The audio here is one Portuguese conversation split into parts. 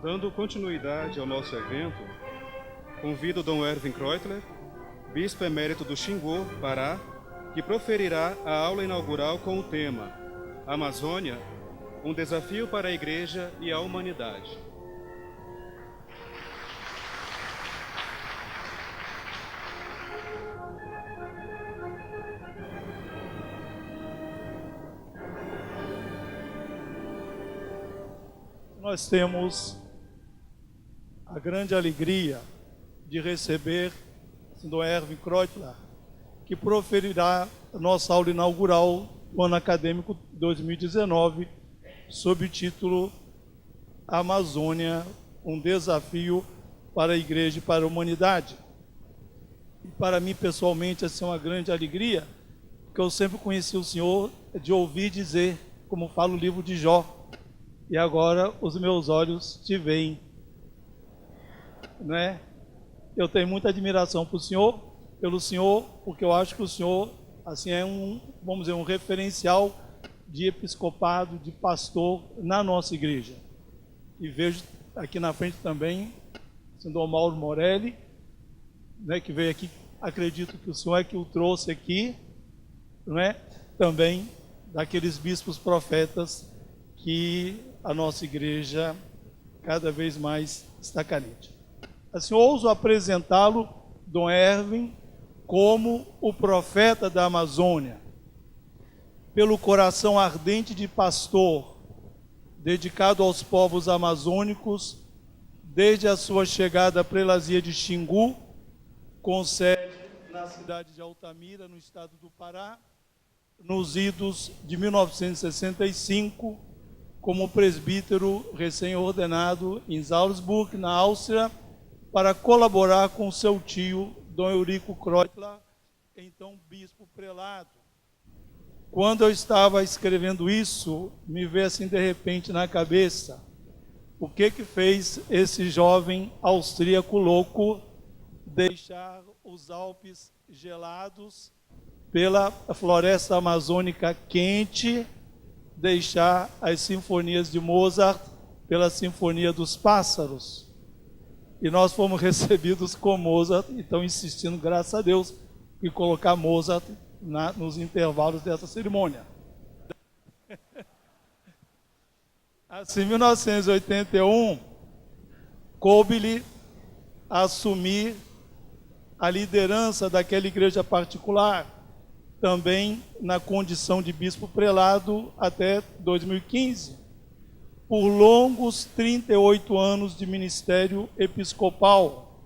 Dando continuidade ao nosso evento, convido Dom Erwin Kreutler, Bispo Emérito do Xingu, Pará, que proferirá a aula inaugural com o tema Amazônia, um desafio para a Igreja e a humanidade. Nós temos a grande alegria de receber o Dom Erwin Kreutler, que proferirá a nossa aula inaugural do ano acadêmico 2019, sob o título Amazônia, um desafio para a Igreja e para a humanidade. E para mim, pessoalmente, essa é uma grande alegria, porque eu sempre conheci o senhor de ouvir dizer, como fala o livro de Jó, e agora os meus olhos te veem, né? Eu tenho muita admiração pelo senhor, porque eu acho que o senhor, assim, é vamos dizer, um referencial de episcopado, de pastor na nossa igreja. E vejo aqui na frente também o Dom Mauro Morelli, né, que veio aqui, acredito que o senhor é que o trouxe aqui, não é? Também daqueles bispos profetas que a nossa igreja cada vez mais está carente. Assim, ouso apresentá-lo, Dom Erwin, como o profeta da Amazônia, pelo coração ardente de pastor, dedicado aos povos amazônicos, desde a sua chegada à prelazia de Xingu, com sede na cidade de Altamira, no estado do Pará, nos idos de 1965, como presbítero recém-ordenado em Salzburg, na Áustria, para colaborar com seu tio, Dom Eurico Kreutler, então bispo prelado. Quando eu estava escrevendo isso, me veio assim de repente na cabeça, o que fez esse jovem austríaco louco deixar os Alpes gelados pela floresta amazônica quente, deixar as sinfonias de Mozart pela Sinfonia dos Pássaros. E nós fomos recebidos com Mozart, então insistindo, graças a Deus, em colocar Mozart nos intervalos dessa cerimônia. Assim, em 1981, coube-lhe assumir a liderança daquela igreja particular, também na condição de bispo prelado até 2015, por longos 38 anos de ministério episcopal,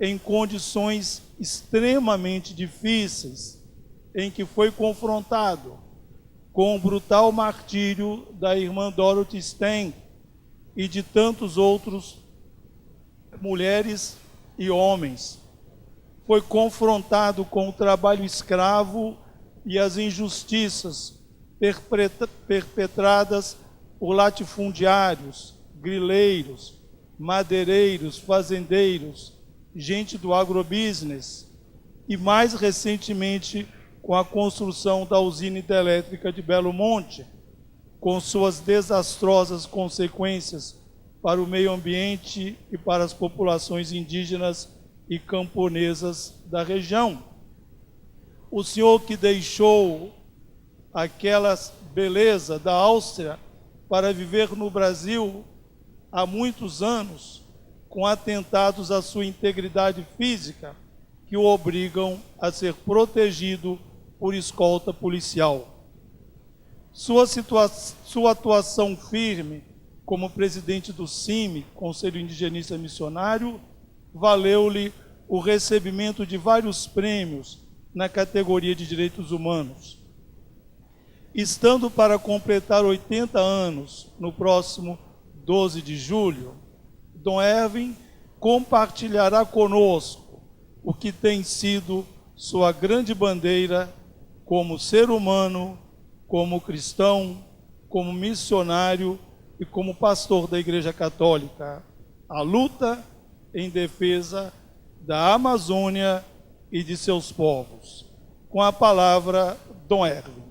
em condições extremamente difíceis, em que foi confrontado com o brutal martírio da irmã Dorothy Stein e de tantos outros mulheres e homens. Foi confrontado com o trabalho escravo e as injustiças perpetradas por latifundiários, grileiros, madeireiros, fazendeiros, gente do agrobusiness e, mais recentemente, com a construção da usina hidrelétrica de Belo Monte, com suas desastrosas consequências para o meio ambiente e para as populações indígenas e camponesas da região. O senhor que deixou aquela beleza da Áustria para viver no Brasil há muitos anos, com atentados à sua integridade física, que o obrigam a ser protegido por escolta policial. Sua atuação firme como presidente do CIMI, Conselho Indigenista Missionário, valeu-lhe o recebimento de vários prêmios na categoria de direitos humanos. Estando para completar 80 anos no próximo 12 de julho, Dom Erwin compartilhará conosco o que tem sido sua grande bandeira como ser humano, como cristão, como missionário e como pastor da Igreja Católica, a luta em defesa da Amazônia e de seus povos. Com a palavra, Dom Erwin.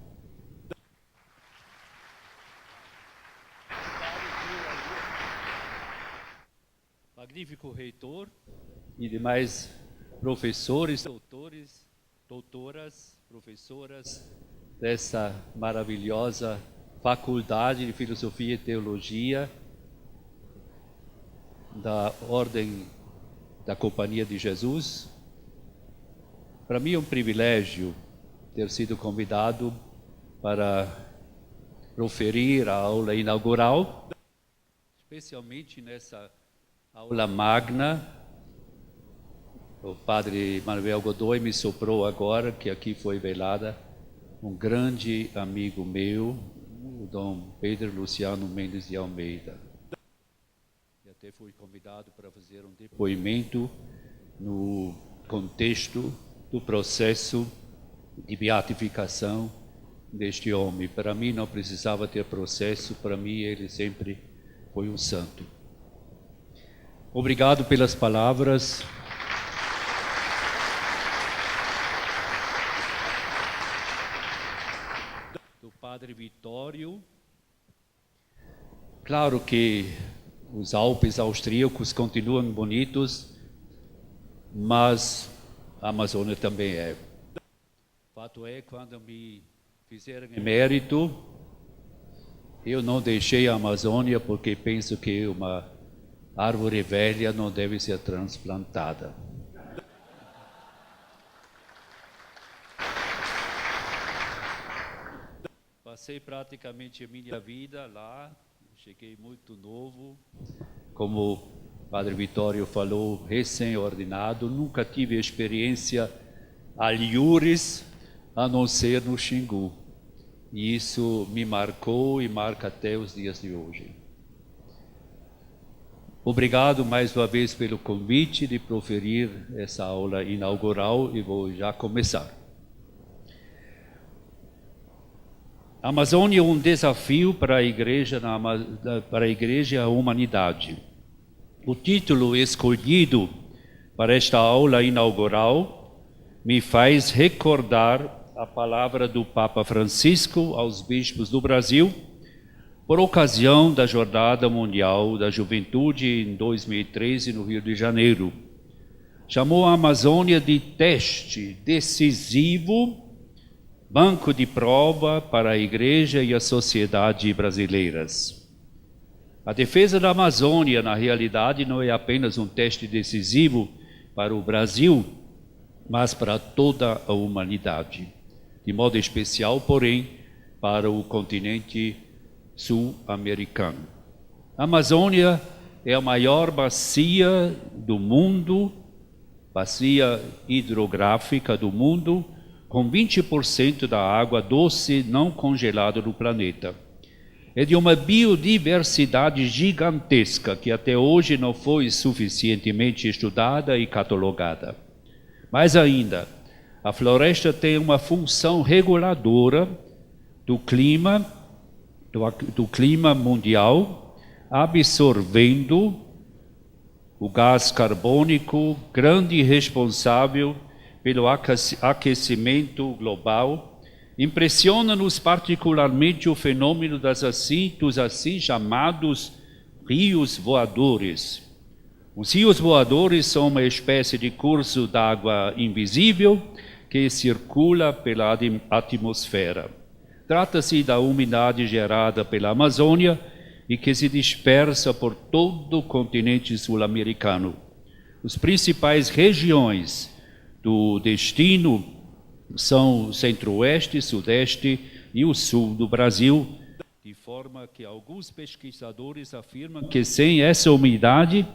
magnífico reitor e demais professores, doutores, doutoras, professoras dessa maravilhosa Faculdade de Filosofia e Teologia da Ordem da Companhia de Jesus. Para mim é um privilégio ter sido convidado para proferir a aula inaugural, especialmente nessa aula magna. O padre Manuel Godoy me soprou agora que aqui foi velada um grande amigo meu, o Dom Pedro Luciano Mendes de Almeida. E até fui convidado para fazer um depoimento no contexto do processo de beatificação deste homem. Para mim não precisava ter processo, para mim ele sempre foi um santo. Obrigado pelas palavras. Do Padre Vitório. Claro que os Alpes austríacos continuam bonitos, mas a Amazônia também é. O fato é, quando me fizeram emérito, eu não deixei a Amazônia porque penso que uma árvore velha não deve ser transplantada. Passei praticamente a minha vida lá, cheguei muito novo, como o Padre Vitório falou, recém-ordenado, nunca tive experiência alhures a não ser no Xingu. E isso me marcou e marca até os dias de hoje. Obrigado mais uma vez pelo convite de proferir essa aula inaugural e vou já começar. A Amazônia é um desafio para a Igreja e a humanidade. O título escolhido para esta aula inaugural me faz recordar a palavra do Papa Francisco aos bispos do Brasil, por ocasião da Jornada Mundial da Juventude em 2013 no Rio de Janeiro. Chamou a Amazônia de teste decisivo, banco de prova para a Igreja e a sociedade brasileiras. A defesa da Amazônia, na realidade, não é apenas um teste decisivo para o Brasil, mas para toda a humanidade. De modo especial, porém, para o continente sul-americano. A Amazônia é a maior bacia do mundo, bacia hidrográfica do mundo, com 20% da água doce não congelada do planeta. É de uma biodiversidade gigantesca que até hoje não foi suficientemente estudada e catalogada. Mais ainda, a floresta tem uma função reguladora do clima mundial, absorvendo o gás carbônico, grande responsável pelo aquecimento global. Impressiona-nos particularmente o fenômeno dos assim chamados rios voadores. Os rios voadores são uma espécie de curso d'água invisível que circula pela atmosfera. Trata-se da umidade gerada pela Amazônia e que se dispersa por todo o continente sul-americano. As principais regiões do destino são o centro-oeste, sudeste e o sul do Brasil, de forma que alguns pesquisadores afirmam que sem essa umidade,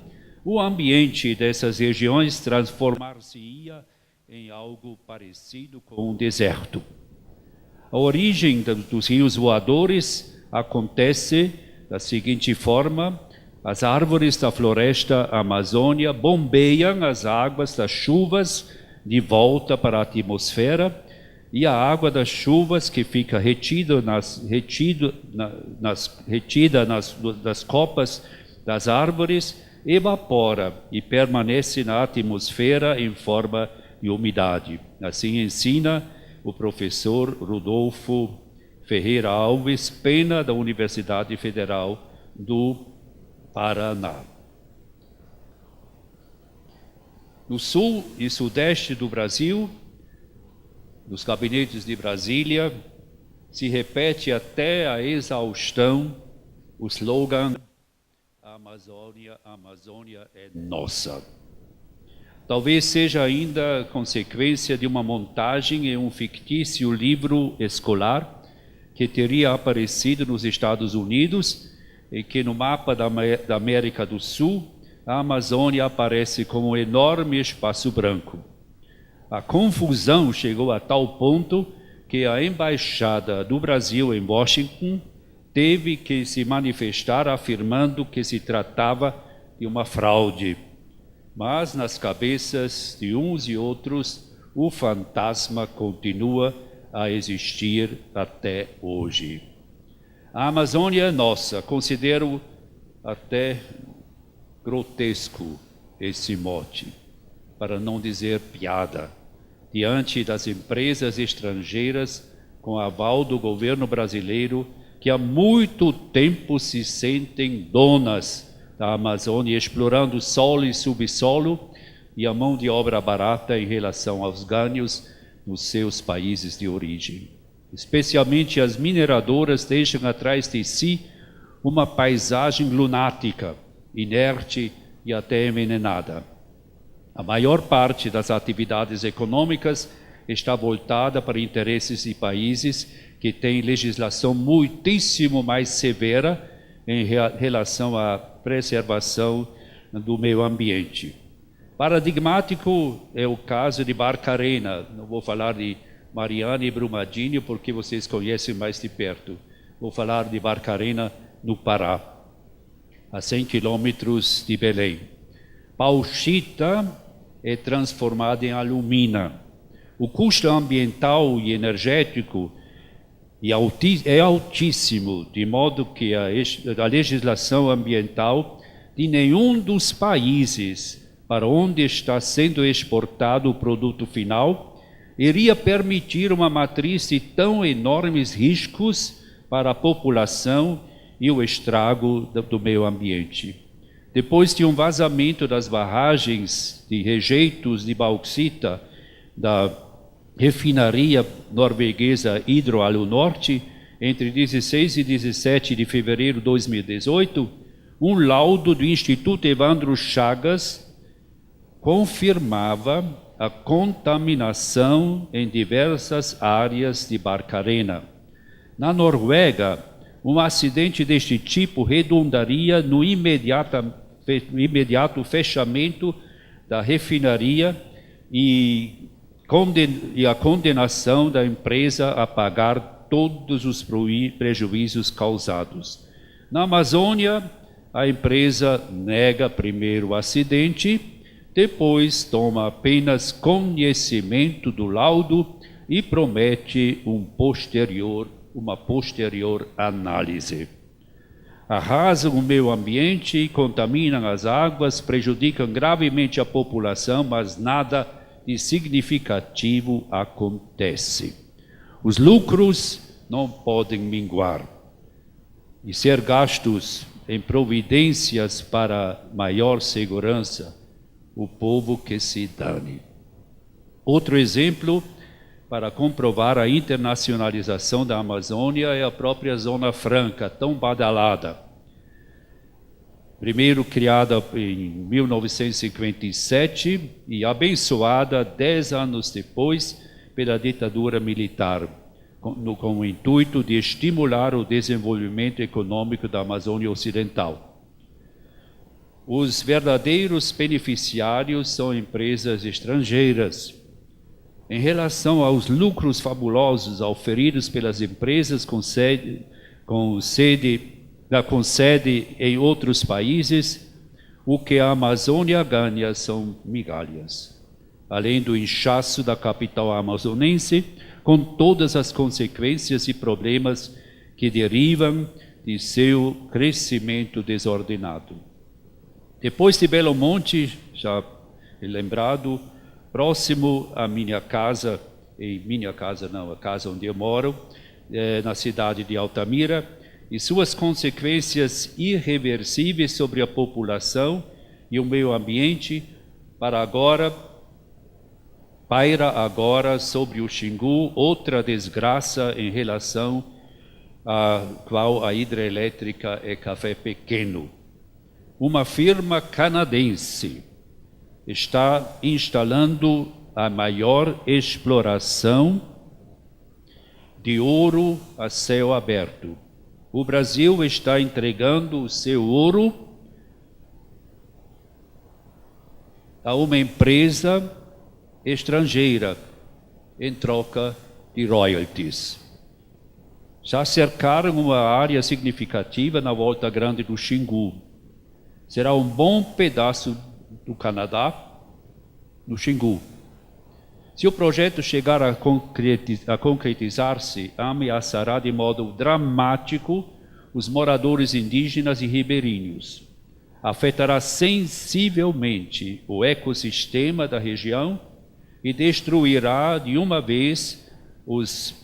o ambiente dessas regiões transformar-se-ia em algo parecido com um deserto. A origem dos rios voadores acontece da seguinte forma: as árvores da floresta amazônica bombeiam as águas das chuvas de volta para a atmosfera, e a água das chuvas que fica retida nas copas das árvores evapora e permanece na atmosfera em forma de umidade. Assim ensina o professor Rodolfo Ferreira Alves Pena, da Universidade Federal do Paraná. No sul e sudeste do Brasil, nos gabinetes de Brasília, se repete até a exaustão o slogan a Amazônia é nossa. Talvez seja ainda consequência de uma montagem em um fictício livro escolar que teria aparecido nos Estados Unidos e que no mapa da América do Sul a Amazônia aparece como um enorme espaço branco. A confusão chegou a tal ponto que a Embaixada do Brasil em Washington teve que se manifestar afirmando que se tratava de uma fraude. Mas nas cabeças de uns e outros, o fantasma continua a existir até hoje. A Amazônia é nossa, considero até grotesco esse mote, para não dizer piada, diante das empresas estrangeiras com aval do governo brasileiro que há muito tempo se sentem donas da Amazônia, explorando solo e subsolo e a mão de obra barata em relação aos ganhos nos seus países de origem. Especialmente as mineradoras deixam atrás de si uma paisagem lunática, inerte e até envenenada. A maior parte das atividades econômicas está voltada para interesses de países que têm legislação muitíssimo mais severa em relação à preservação do meio ambiente. Paradigmático é o caso de Barcarena. Não vou falar de Mariana e Brumadinho porque vocês conhecem mais de perto. Vou falar de Barcarena no Pará, a 100 quilômetros de Belém. Bauxita é transformada em alumina. O custo ambiental e energético é altíssimo, de modo que a legislação ambiental de nenhum dos países para onde está sendo exportado o produto final iria permitir uma matriz de tão enormes riscos para a população e o estrago do meio ambiente. Depois de um vazamento das barragens de rejeitos de bauxita da refinaria norueguesa Hydro-Alunorte, entre 16 e 17 de fevereiro de 2018, um laudo do Instituto Evandro Chagas confirmava a contaminação em diversas áreas de Barcarena. Na Noruega, um acidente deste tipo redundaria no imediato fechamento da refinaria e a condenação da empresa a pagar todos os prejuízos causados. Na Amazônia, a empresa nega primeiro o acidente, depois toma apenas conhecimento do laudo e promete uma posterior análise. Arrasam o meio ambiente e contaminam as águas, prejudicam gravemente a população, mas nada de significativo acontece. Os lucros não podem minguar e ser gastos em providências para maior segurança, o povo que se dane. Outro exemplo para comprovar a internacionalização da Amazônia é a própria Zona Franca, tão badalada. Primeiro criada em 1957 e abençoada 10 anos depois pela ditadura militar, com o intuito de estimular o desenvolvimento econômico da Amazônia Ocidental. Os verdadeiros beneficiários são empresas estrangeiras. Em relação aos lucros fabulosos auferidos pelas empresas com sede em outros países, o que a Amazônia ganha são migalhas. Além do inchaço da capital amazonense, com todas as consequências e problemas que derivam de seu crescimento desordenado. Depois de Belo Monte, já lembrado, próximo à minha casa, a casa onde eu moro, na cidade de Altamira, e suas consequências irreversíveis sobre a população e o meio ambiente, paira agora sobre o Xingu outra desgraça em relação a qual a hidrelétrica é Café Pequeno. Uma firma canadense está instalando a maior exploração de ouro a céu aberto. O Brasil está entregando o seu ouro a uma empresa estrangeira em troca de royalties. Já cercaram uma área significativa na volta grande do Xingu. Será um bom pedaço do Canadá no Xingu. Se o projeto chegar a concretizar-se, ameaçará de modo dramático os moradores indígenas e ribeirinhos. Afetará sensivelmente o ecossistema da região e destruirá de uma vez os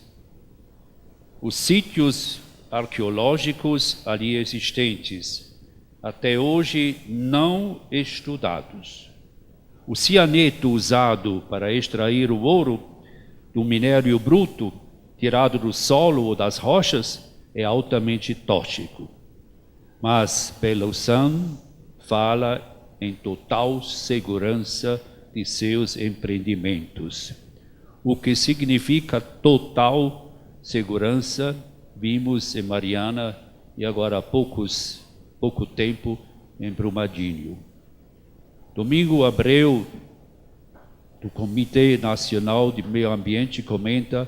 sítios arqueológicos ali existentes, até hoje não estudados. O cianeto usado para extrair o ouro do minério bruto, tirado do solo ou das rochas, é altamente tóxico. Mas Pelosan fala em total segurança de seus empreendimentos. O que significa total segurança, vimos em Mariana e agora há pouco tempo em Brumadinho. Domingo Abreu, do Comitê Nacional de Meio Ambiente, comenta: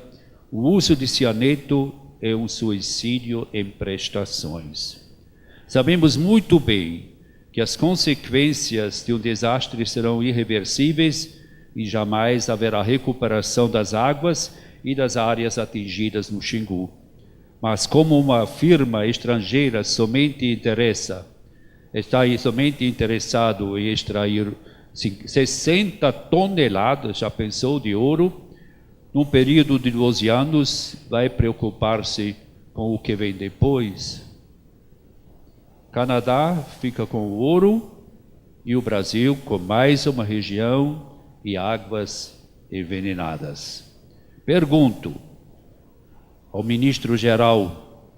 o uso de cianeto é um suicídio em prestações. Sabemos muito bem que as consequências de um desastre serão irreversíveis e jamais haverá recuperação das águas e das áreas atingidas no Xingu. Mas como uma firma estrangeira está somente interessado em extrair 60 toneladas, já pensou, de ouro, num período de 12 anos, vai preocupar-se com o que vem depois? Canadá fica com o ouro e o Brasil com mais uma região e águas envenenadas. Pergunto ao ministro-geral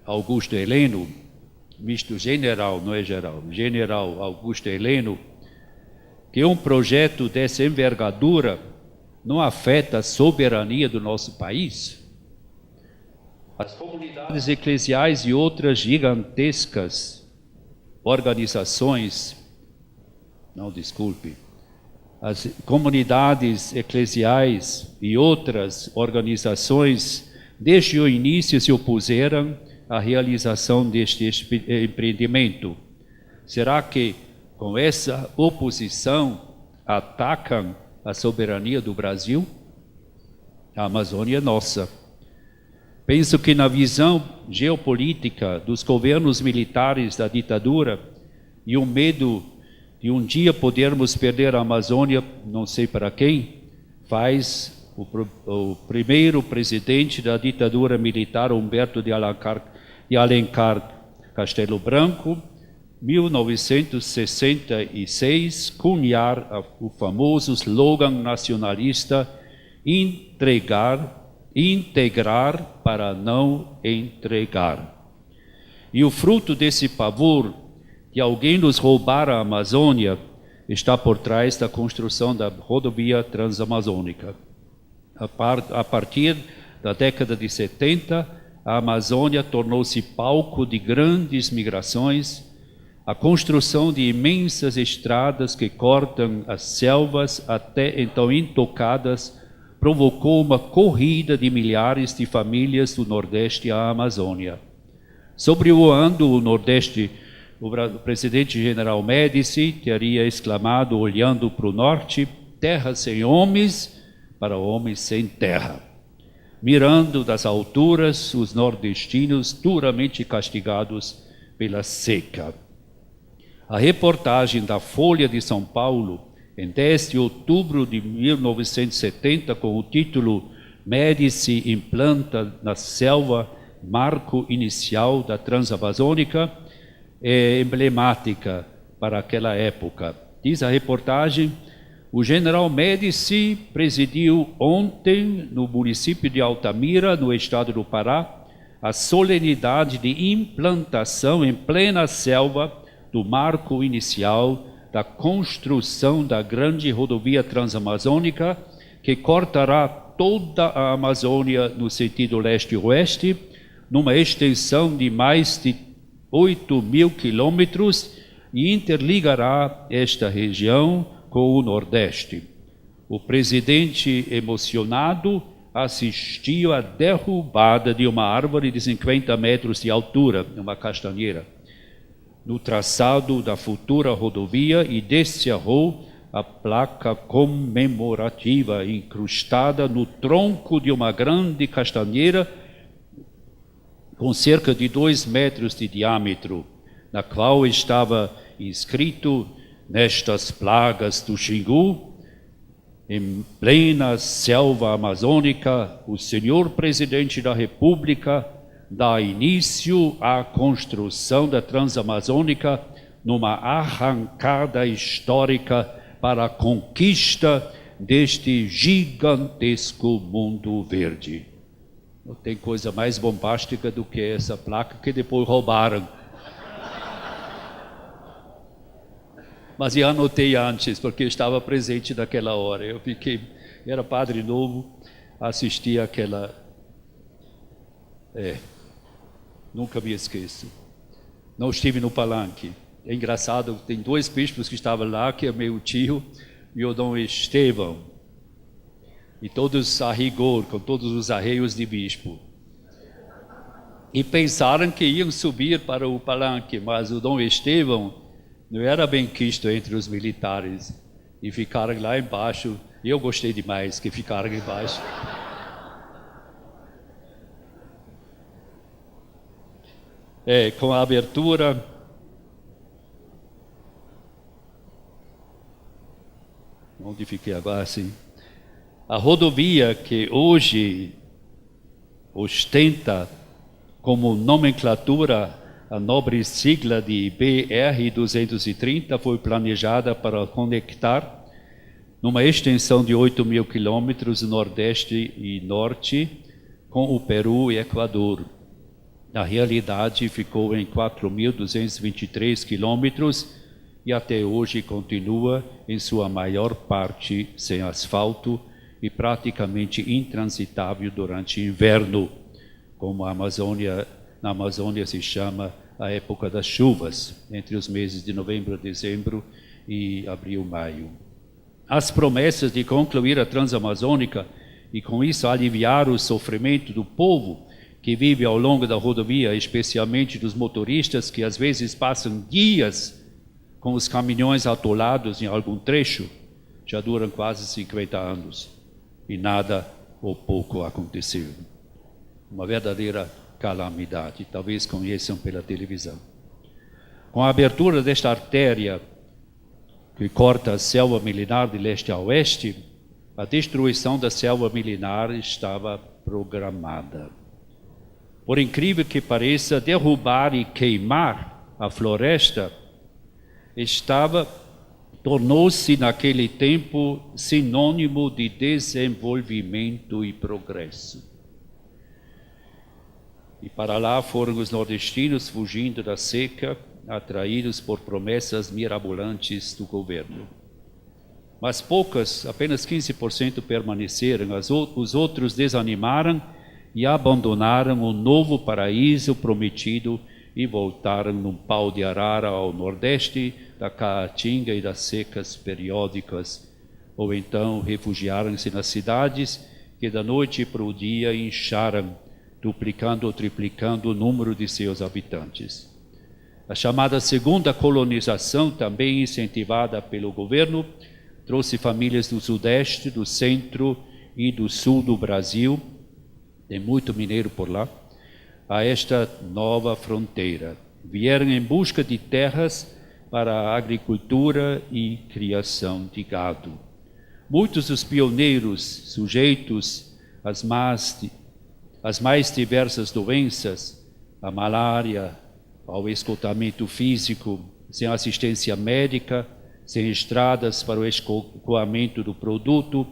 Augusto Heleno, ministro general, não é geral, general Augusto Heleno, que um projeto dessa envergadura não afeta a soberania do nosso país? As comunidades eclesiais e outras gigantescas organizações, as comunidades eclesiais e outras organizações desde o início se opuseram à realização deste empreendimento. Será que com essa oposição atacam a soberania do Brasil? A Amazônia é nossa. Penso que na visão geopolítica dos governos militares da ditadura e o medo de um dia podermos perder a Amazônia, não sei para quem, faz o primeiro presidente da ditadura militar, Humberto de Alencar Castelo Branco, 1966, cunhar o famoso slogan nacionalista integrar para não entregar. E o fruto desse pavor de alguém nos roubar a Amazônia está por trás da construção da rodovia transamazônica. A partir da década de 70, a Amazônia tornou-se palco de grandes migrações. A construção de imensas estradas que cortam as selvas até então intocadas provocou uma corrida de milhares de famílias do Nordeste à Amazônia. Sobrevoando o Nordeste, o presidente General Médici teria exclamado, olhando para o Norte: terra sem homens para homens sem terra. Mirando das alturas, os nordestinos duramente castigados pela seca. A reportagem da Folha de São Paulo, em 10 de outubro de 1970, com o título Médici implanta na selva marco inicial da Transamazônica, é emblemática para aquela época. Diz a reportagem, o general Médici presidiu ontem, no município de Altamira, no estado do Pará, a solenidade de implantação em plena selva do marco inicial da construção da grande rodovia transamazônica, que cortará toda a Amazônia no sentido leste-oeste, numa extensão de mais de 8.000 quilômetros e interligará esta região com o Nordeste. O presidente, emocionado, assistiu à derrubada de uma árvore de 50 metros de altura, uma castanheira, no traçado da futura rodovia e descerrou a placa comemorativa incrustada no tronco de uma grande castanheira com cerca de 2 metros de diâmetro, na qual estava escrito: nestas plagas do Xingu, em plena selva amazônica, o senhor presidente da República dá início à construção da Transamazônica numa arrancada histórica para a conquista deste gigantesco mundo verde. Não tem coisa mais bombástica do que essa placa que depois roubaram. Mas eu anotei antes, porque eu estava presente naquela hora. Era padre novo, assisti aquela... nunca me esqueço. Não estive no palanque. É engraçado, tem 2 bispos que estavam lá, que é meu tio e o Dom Estevão. E todos a rigor, com todos os arreios de bispo. E pensaram que iam subir para o palanque, mas o Dom Estevão não era bem quisto entre os militares, e ficaram lá embaixo. Eu gostei demais que ficaram embaixo. Com a abertura... Onde fiquei agora, sim? A rodovia que hoje ostenta como nomenclatura a nobre sigla de BR-230 foi planejada para conectar numa extensão de 8.000 quilômetros nordeste e norte com o Peru e Equador. Na realidade, ficou em 4.223 quilômetros e até hoje continua, em sua maior parte, sem asfalto e praticamente intransitável durante o inverno, como na Amazônia se chama a época das chuvas, entre os meses de novembro, dezembro e abril, maio. As promessas de concluir a Transamazônica e com isso aliviar o sofrimento do povo que vive ao longo da rodovia, especialmente dos motoristas que às vezes passam dias com os caminhões atolados em algum trecho, já duram quase 50 anos e nada ou pouco aconteceu. Uma verdadeira calamidade, talvez conheçam pela televisão. Com a abertura desta artéria que corta a selva milenar de leste a oeste, a destruição da selva milenar estava programada. Por incrível que pareça, derrubar e queimar a floresta tornou-se naquele tempo sinônimo de desenvolvimento e progresso. E para lá foram os nordestinos fugindo da seca, atraídos por promessas mirabolantes do governo. Mas poucas, apenas 15% permaneceram, os outros desanimaram e abandonaram o novo paraíso prometido e voltaram num pau de arara ao nordeste da caatinga e das secas periódicas, ou então refugiaram-se nas cidades que da noite para o dia incharam, duplicando ou triplicando o número de seus habitantes. A chamada segunda colonização, também incentivada pelo governo, trouxe famílias do sudeste, do centro e do sul do Brasil, tem muito mineiro por lá, a esta nova fronteira. Vieram em busca de terras para a agricultura e criação de gado. Muitos dos pioneiros sujeitos às mais diversas doenças, a malária, ao esgotamento físico, sem assistência médica, sem estradas para o escoamento do produto,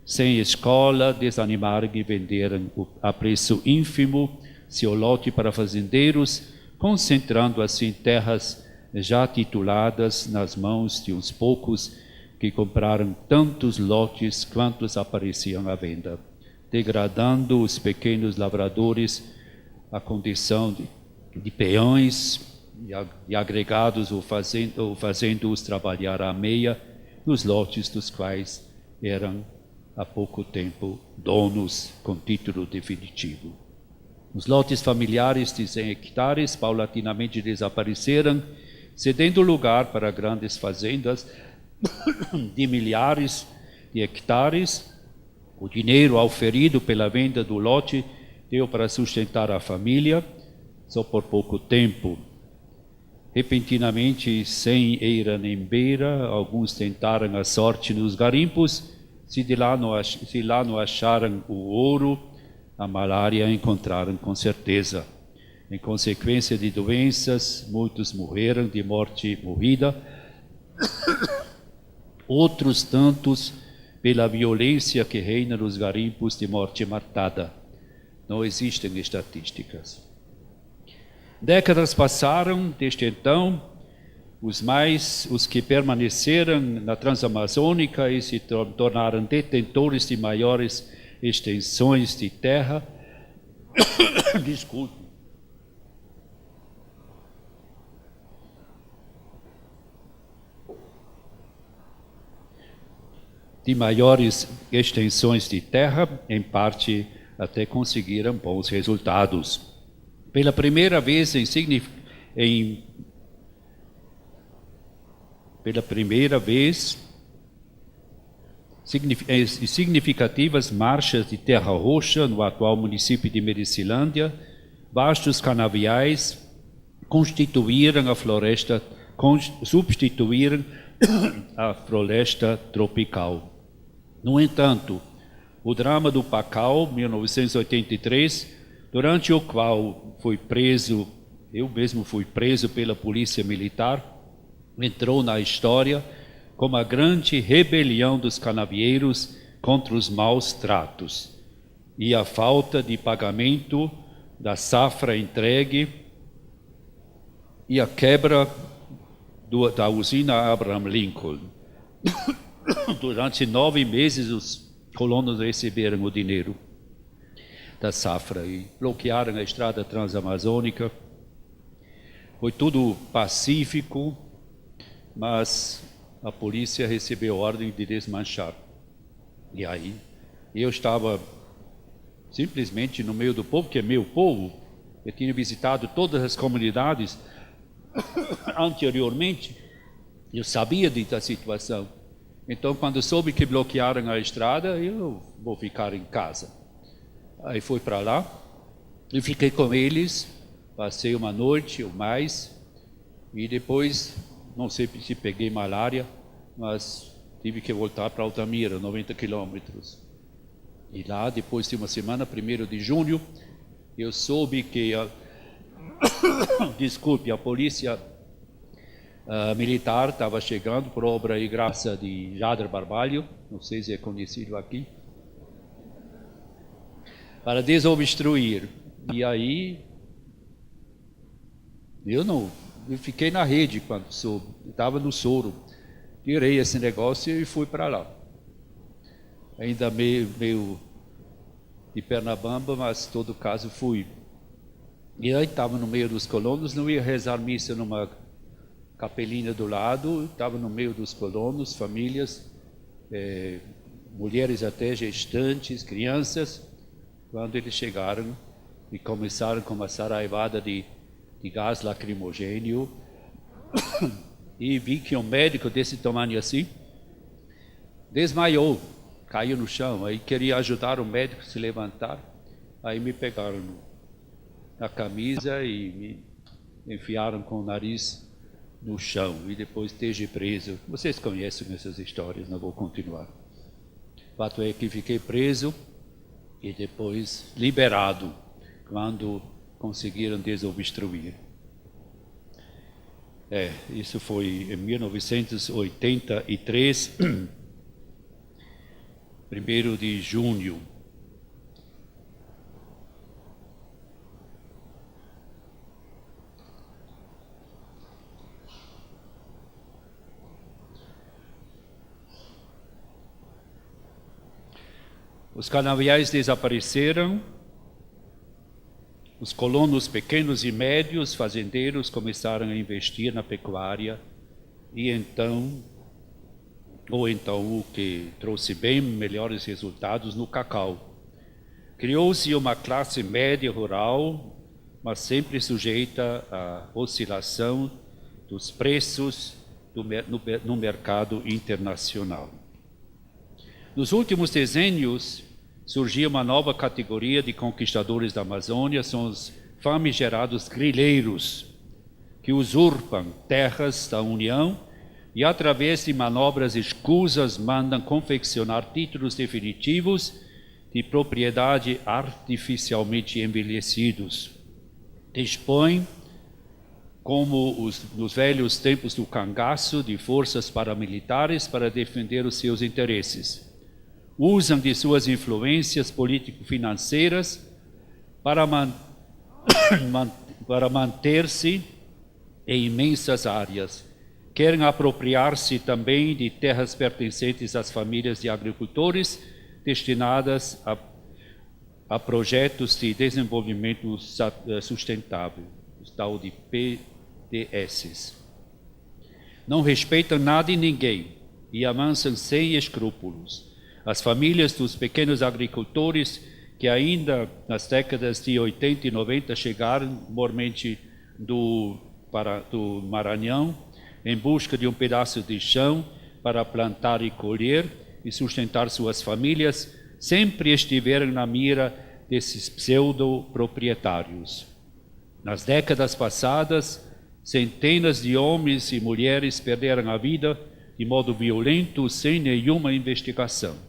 sem escola, desanimaram e venderam a preço ínfimo seu lote para fazendeiros, concentrando assim terras já tituladas nas mãos de uns poucos que compraram tantos lotes quantos apareciam à venda, degradando os pequenos lavradores à condição de peões e agregados ou fazendo-os trabalhar à meia nos lotes dos quais eram há pouco tempo donos com título definitivo. Os lotes familiares de 100 hectares paulatinamente desapareceram, cedendo lugar para grandes fazendas de milhares de hectares. O dinheiro auferido pela venda do lote deu para sustentar a família, só por pouco tempo. Repentinamente, sem eira nem beira, alguns tentaram a sorte nos garimpos. Se lá não acharam o ouro, a malária encontraram com certeza. Em consequência de doenças, muitos morreram de morte morrida, outros tantos pela violência que reina nos garimpos de morte matada. Não existem estatísticas. Décadas passaram desde então, os que permaneceram na Transamazônica e se tornaram detentores de maiores extensões de terra, desculpe, de maiores extensões de terra, em parte até conseguiram bons resultados. Pela primeira vez significativas marchas de terra roxa no atual município de Medicilândia, vastos canaviais substituíram a floresta tropical. No entanto, o drama do Pacal, 1983, durante o qual eu mesmo fui preso pela polícia militar, entrou na história como a grande rebelião dos canavieiros contra os maus tratos e a falta de pagamento da safra entregue e a quebra da usina Abraham Lincoln. Durante 9 meses os colonos receberam o dinheiro da safra e bloquearam a estrada transamazônica. Foi tudo pacífico, mas a polícia recebeu ordem de desmanchar. E aí eu estava simplesmente no meio do povo, que é meu povo. Eu tinha visitado todas as comunidades anteriormente, eu sabia da situação. Então, quando soube que bloquearam a estrada, eu vou ficar em casa. Aí fui para lá e fiquei com eles, passei uma noite ou mais, e depois, não sei se peguei malária, mas tive que voltar para Altamira, 90 quilômetros. E lá, depois de uma semana, 1º de junho, eu soube que a polícia militar estava chegando por obra e graça de Jader Barbalho, não sei se é conhecido aqui, para desobstruir. E aí, eu fiquei na rede quando soube, estava no soro, tirei esse negócio e fui para lá. Ainda meio de perna bamba, mas em todo caso fui. E aí estava no meio dos colonos, não ia rezar missa numa capelinha do lado, estava no meio dos colonos, famílias, mulheres até gestantes, crianças, quando eles chegaram e começaram com uma saraivada de gás lacrimogêneo, e vi que um médico desse tamanho assim desmaiou, caiu no chão. Aí queria ajudar o médico a se levantar, aí me pegaram na camisa e me enfiaram com o nariz no chão e depois esteja preso. Vocês conhecem essas histórias, não vou continuar. O fato é que fiquei preso e depois liberado quando conseguiram desobstruir. Isso foi em 1983, 1º de junho. Os canaviais desapareceram, os colonos pequenos e médios fazendeiros começaram a investir na pecuária e então o que trouxe bem melhores resultados no cacau. Criou-se uma classe média rural, mas sempre sujeita à oscilação dos preços no mercado internacional. Nos últimos decênios, surgiu uma nova categoria de conquistadores da Amazônia, são os famigerados grileiros, que usurpam terras da União e, através de manobras escusas, mandam confeccionar títulos definitivos de propriedade artificialmente envelhecidos. Dispõem, como nos velhos tempos do cangaço, de forças paramilitares para defender os seus interesses. Usam de suas influências político-financeiras para manter-se em imensas áreas. Querem apropriar-se também de terras pertencentes às famílias de agricultores destinadas a projetos de desenvolvimento sustentável, os tal de PDS. Não respeitam nada e ninguém e avançam sem escrúpulos. As famílias dos pequenos agricultores que ainda nas décadas de 80 e 90 chegaram mormente do Maranhão em busca de um pedaço de chão para plantar e colher e sustentar suas famílias, sempre estiveram na mira desses pseudo-proprietários. Nas décadas passadas, centenas de homens e mulheres perderam a vida de modo violento sem nenhuma investigação.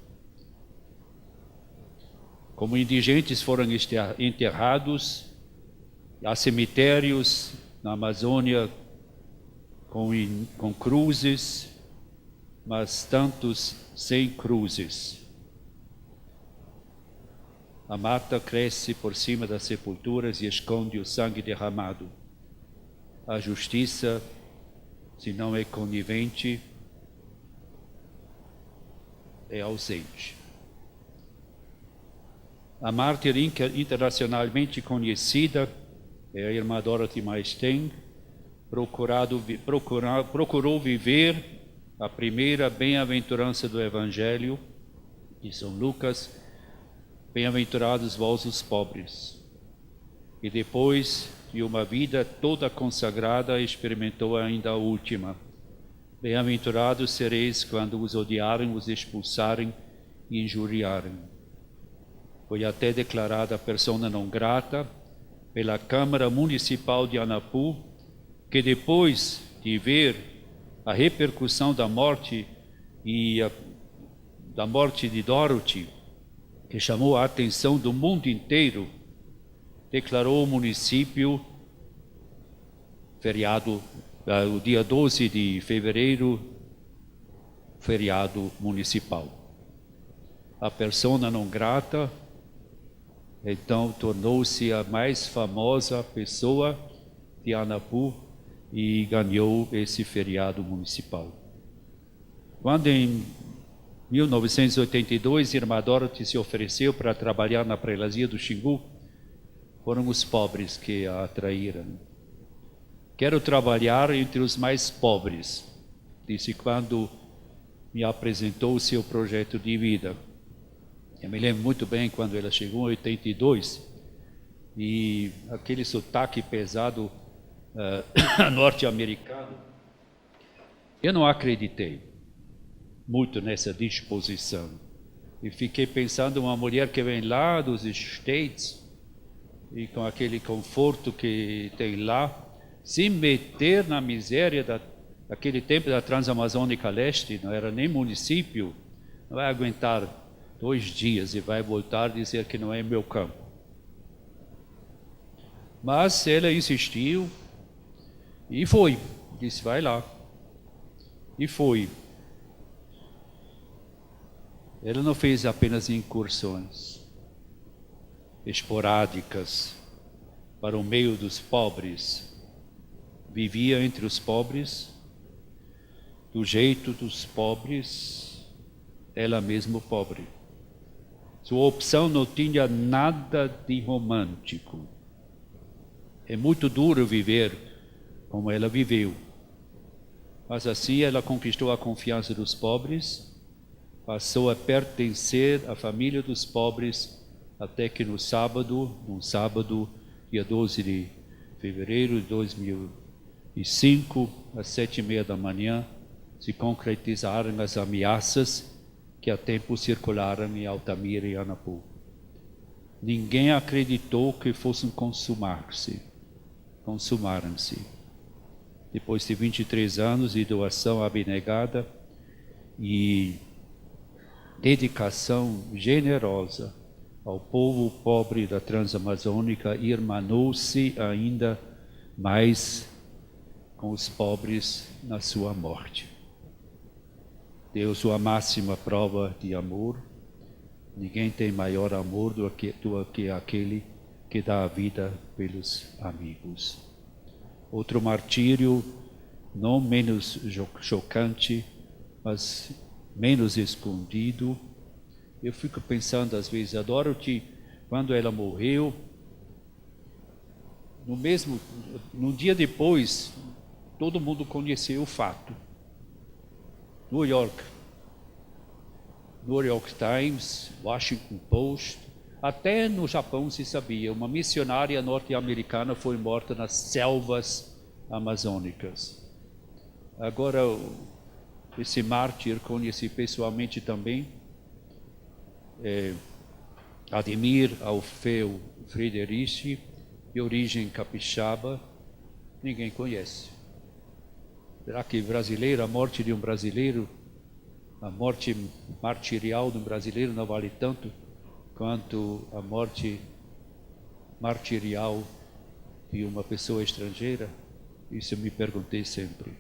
Como indigentes foram enterrados, há cemitérios na Amazônia com cruzes, mas tantos sem cruzes. A mata cresce por cima das sepulturas e esconde o sangue derramado. A justiça, se não é conivente, é ausente. A mártir internacionalmente conhecida é a irmã Dorothy Maysten, procurou viver a primeira bem-aventurança do Evangelho de São Lucas, bem-aventurados vós os pobres. E depois de uma vida toda consagrada, experimentou ainda a última. Bem-aventurados sereis quando os odiarem, os expulsarem e injuriarem. Foi até declarada persona non grata pela Câmara Municipal de Anapu, que depois de ver a repercussão da morte de Dorothy, que chamou a atenção do mundo inteiro, declarou o município feriado, o dia 12 de fevereiro, feriado municipal. A persona non grata então tornou-se a mais famosa pessoa de Anapu e ganhou esse feriado municipal. Quando em 1982 Irmã Dorothy se ofereceu para trabalhar na prelazia do Xingu, foram os pobres que a atraíram. Quero trabalhar entre os mais pobres, disse quando me apresentou o seu projeto de vida. Eu me lembro muito bem quando ela chegou em 82 e aquele sotaque pesado norte-americano. Eu não acreditei muito nessa disposição e fiquei pensando uma mulher que vem lá dos States e com aquele conforto que tem lá, se meter na miséria daquele tempo da Transamazônica Leste, não era nem município, não vai aguentar 2 dias e vai voltar a dizer que não é meu campo. Mas ela insistiu e foi. Disse, vai lá. E foi. Ela não fez apenas incursões esporádicas para o meio dos pobres. Vivia entre os pobres, do jeito dos pobres, ela mesma pobre. Sua opção não tinha nada de romântico. É muito duro viver como ela viveu. Mas assim ela conquistou a confiança dos pobres, passou a pertencer à família dos pobres, até que num sábado, dia 12 de fevereiro de 2005, às 7h30 da manhã, se concretizaram as ameaças que há tempo circularam em Altamira e Anapu. Ninguém acreditou que fossem consumaram-se. Depois de 23 anos de doação abnegada e dedicação generosa ao povo pobre da Transamazônica, irmanou-se ainda mais com os pobres na sua morte. Deu sua máxima prova de amor. Ninguém tem maior amor do que aquele que dá a vida pelos amigos. Outro martírio, não menos chocante, mas menos escondido. Eu fico pensando às vezes, a Dorothy, quando ela morreu, no dia depois, todo mundo conheceu o fato. New York Times, Washington Post, até no Japão se sabia, uma missionária norte-americana foi morta nas selvas amazônicas. Agora, esse mártir conheci pessoalmente também, Ademir Alfeu Frederici, de origem capixaba, ninguém conhece. Será que brasileiro, a morte de um brasileiro, a morte martirial de um brasileiro não vale tanto quanto a morte martirial de uma pessoa estrangeira? Isso eu me perguntei sempre.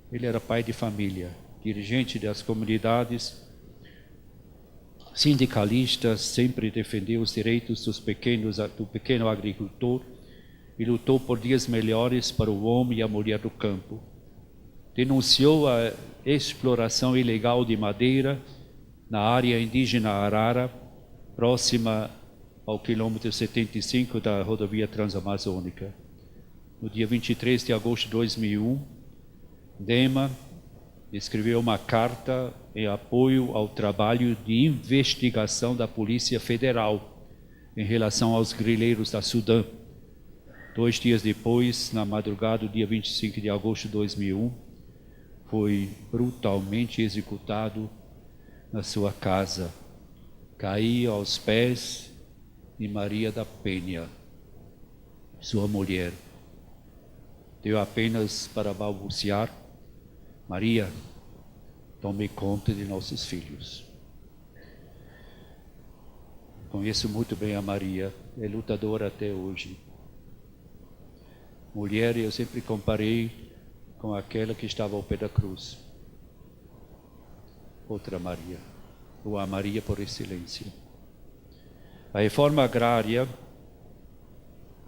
Ele era pai de família, dirigente das comunidades, sindicalista, sempre defendeu os direitos do pequeno agricultor e lutou por dias melhores para o homem e a mulher do campo. Denunciou a exploração ilegal de madeira na área indígena Arara, próxima ao quilômetro 75 da rodovia Transamazônica. No dia 23 de agosto de 2001, Dema escreveu uma carta em apoio ao trabalho de investigação da Polícia Federal em relação aos grileiros da Sudã. 2 dias depois, na madrugada do dia 25 de agosto de 2001, foi brutalmente executado na sua casa. Caiu aos pés de Maria da Penha, sua mulher. Deu apenas para balbuciar: Maria, tome conta de nossos filhos. Conheço muito bem a Maria, é lutadora até hoje. Mulher, eu sempre comparei com aquela que estava ao pé da cruz. Outra Maria, ou a Maria por excelência. A reforma agrária,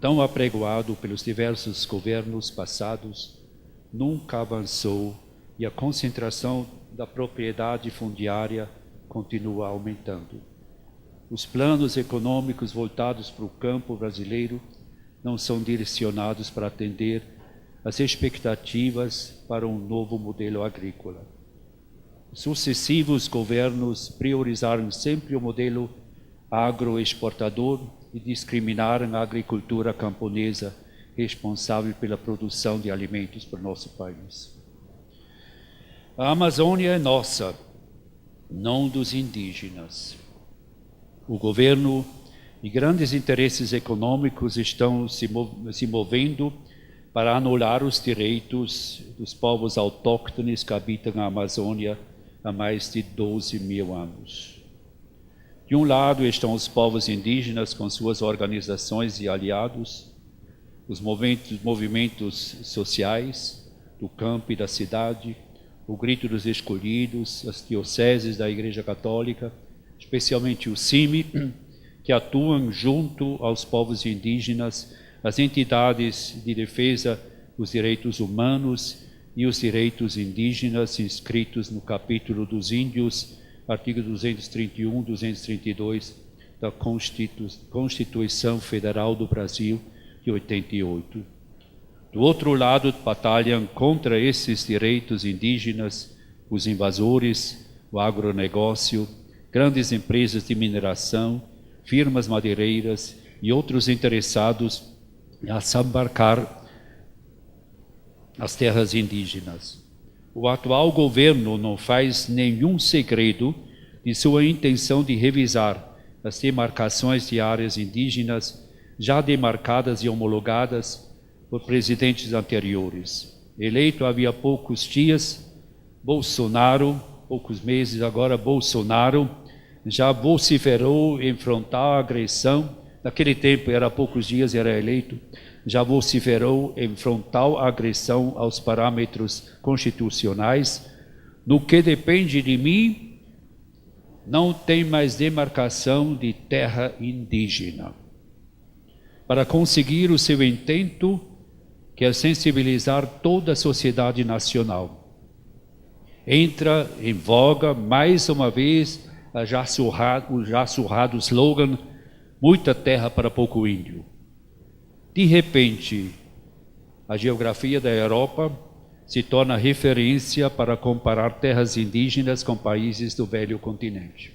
tão apregoado pelos diversos governos passados, nunca avançou e a concentração da propriedade fundiária continua aumentando. Os planos econômicos voltados para o campo brasileiro não são direcionados para atender as expectativas para um novo modelo agrícola. Sucessivos governos priorizaram sempre o modelo agroexportador e discriminaram a agricultura camponesa, responsável pela produção de alimentos para o nosso país. A Amazônia é nossa, não dos indígenas. O governo e grandes interesses econômicos estão se movendo para anular os direitos dos povos autóctones que habitam a Amazônia há mais de 12 mil anos. De um lado estão os povos indígenas com suas organizações e aliados, os movimentos sociais, do campo e da cidade, o Grito dos Escolhidos, as dioceses da Igreja Católica, especialmente o CIMI, que atuam junto aos povos indígenas, as entidades de defesa dos direitos humanos e os direitos indígenas inscritos no capítulo dos índios, artigo 231, 232 da Constituição Federal do Brasil de 88. Do outro lado, batalham contra esses direitos indígenas os invasores, o agronegócio, grandes empresas de mineração, firmas madeireiras e outros interessados em assambarcar as terras indígenas. O atual governo não faz nenhum segredo de sua intenção de revisar as demarcações de áreas indígenas já demarcadas e homologadas por presidentes anteriores. Eleito havia poucos dias, poucos meses agora, Bolsonaro já vociferou em frontal agressão. Naquele tempo, era poucos dias, era eleito, já vociferou em frontal agressão aos parâmetros constitucionais. No que depende de mim, não tem mais demarcação de terra indígena. Para conseguir o seu intento, que é sensibilizar toda a sociedade nacional, entra em voga mais uma vez o já surrado slogan: muita terra para pouco índio. De repente, a geografia da Europa se torna referência para comparar terras indígenas com países do velho continente.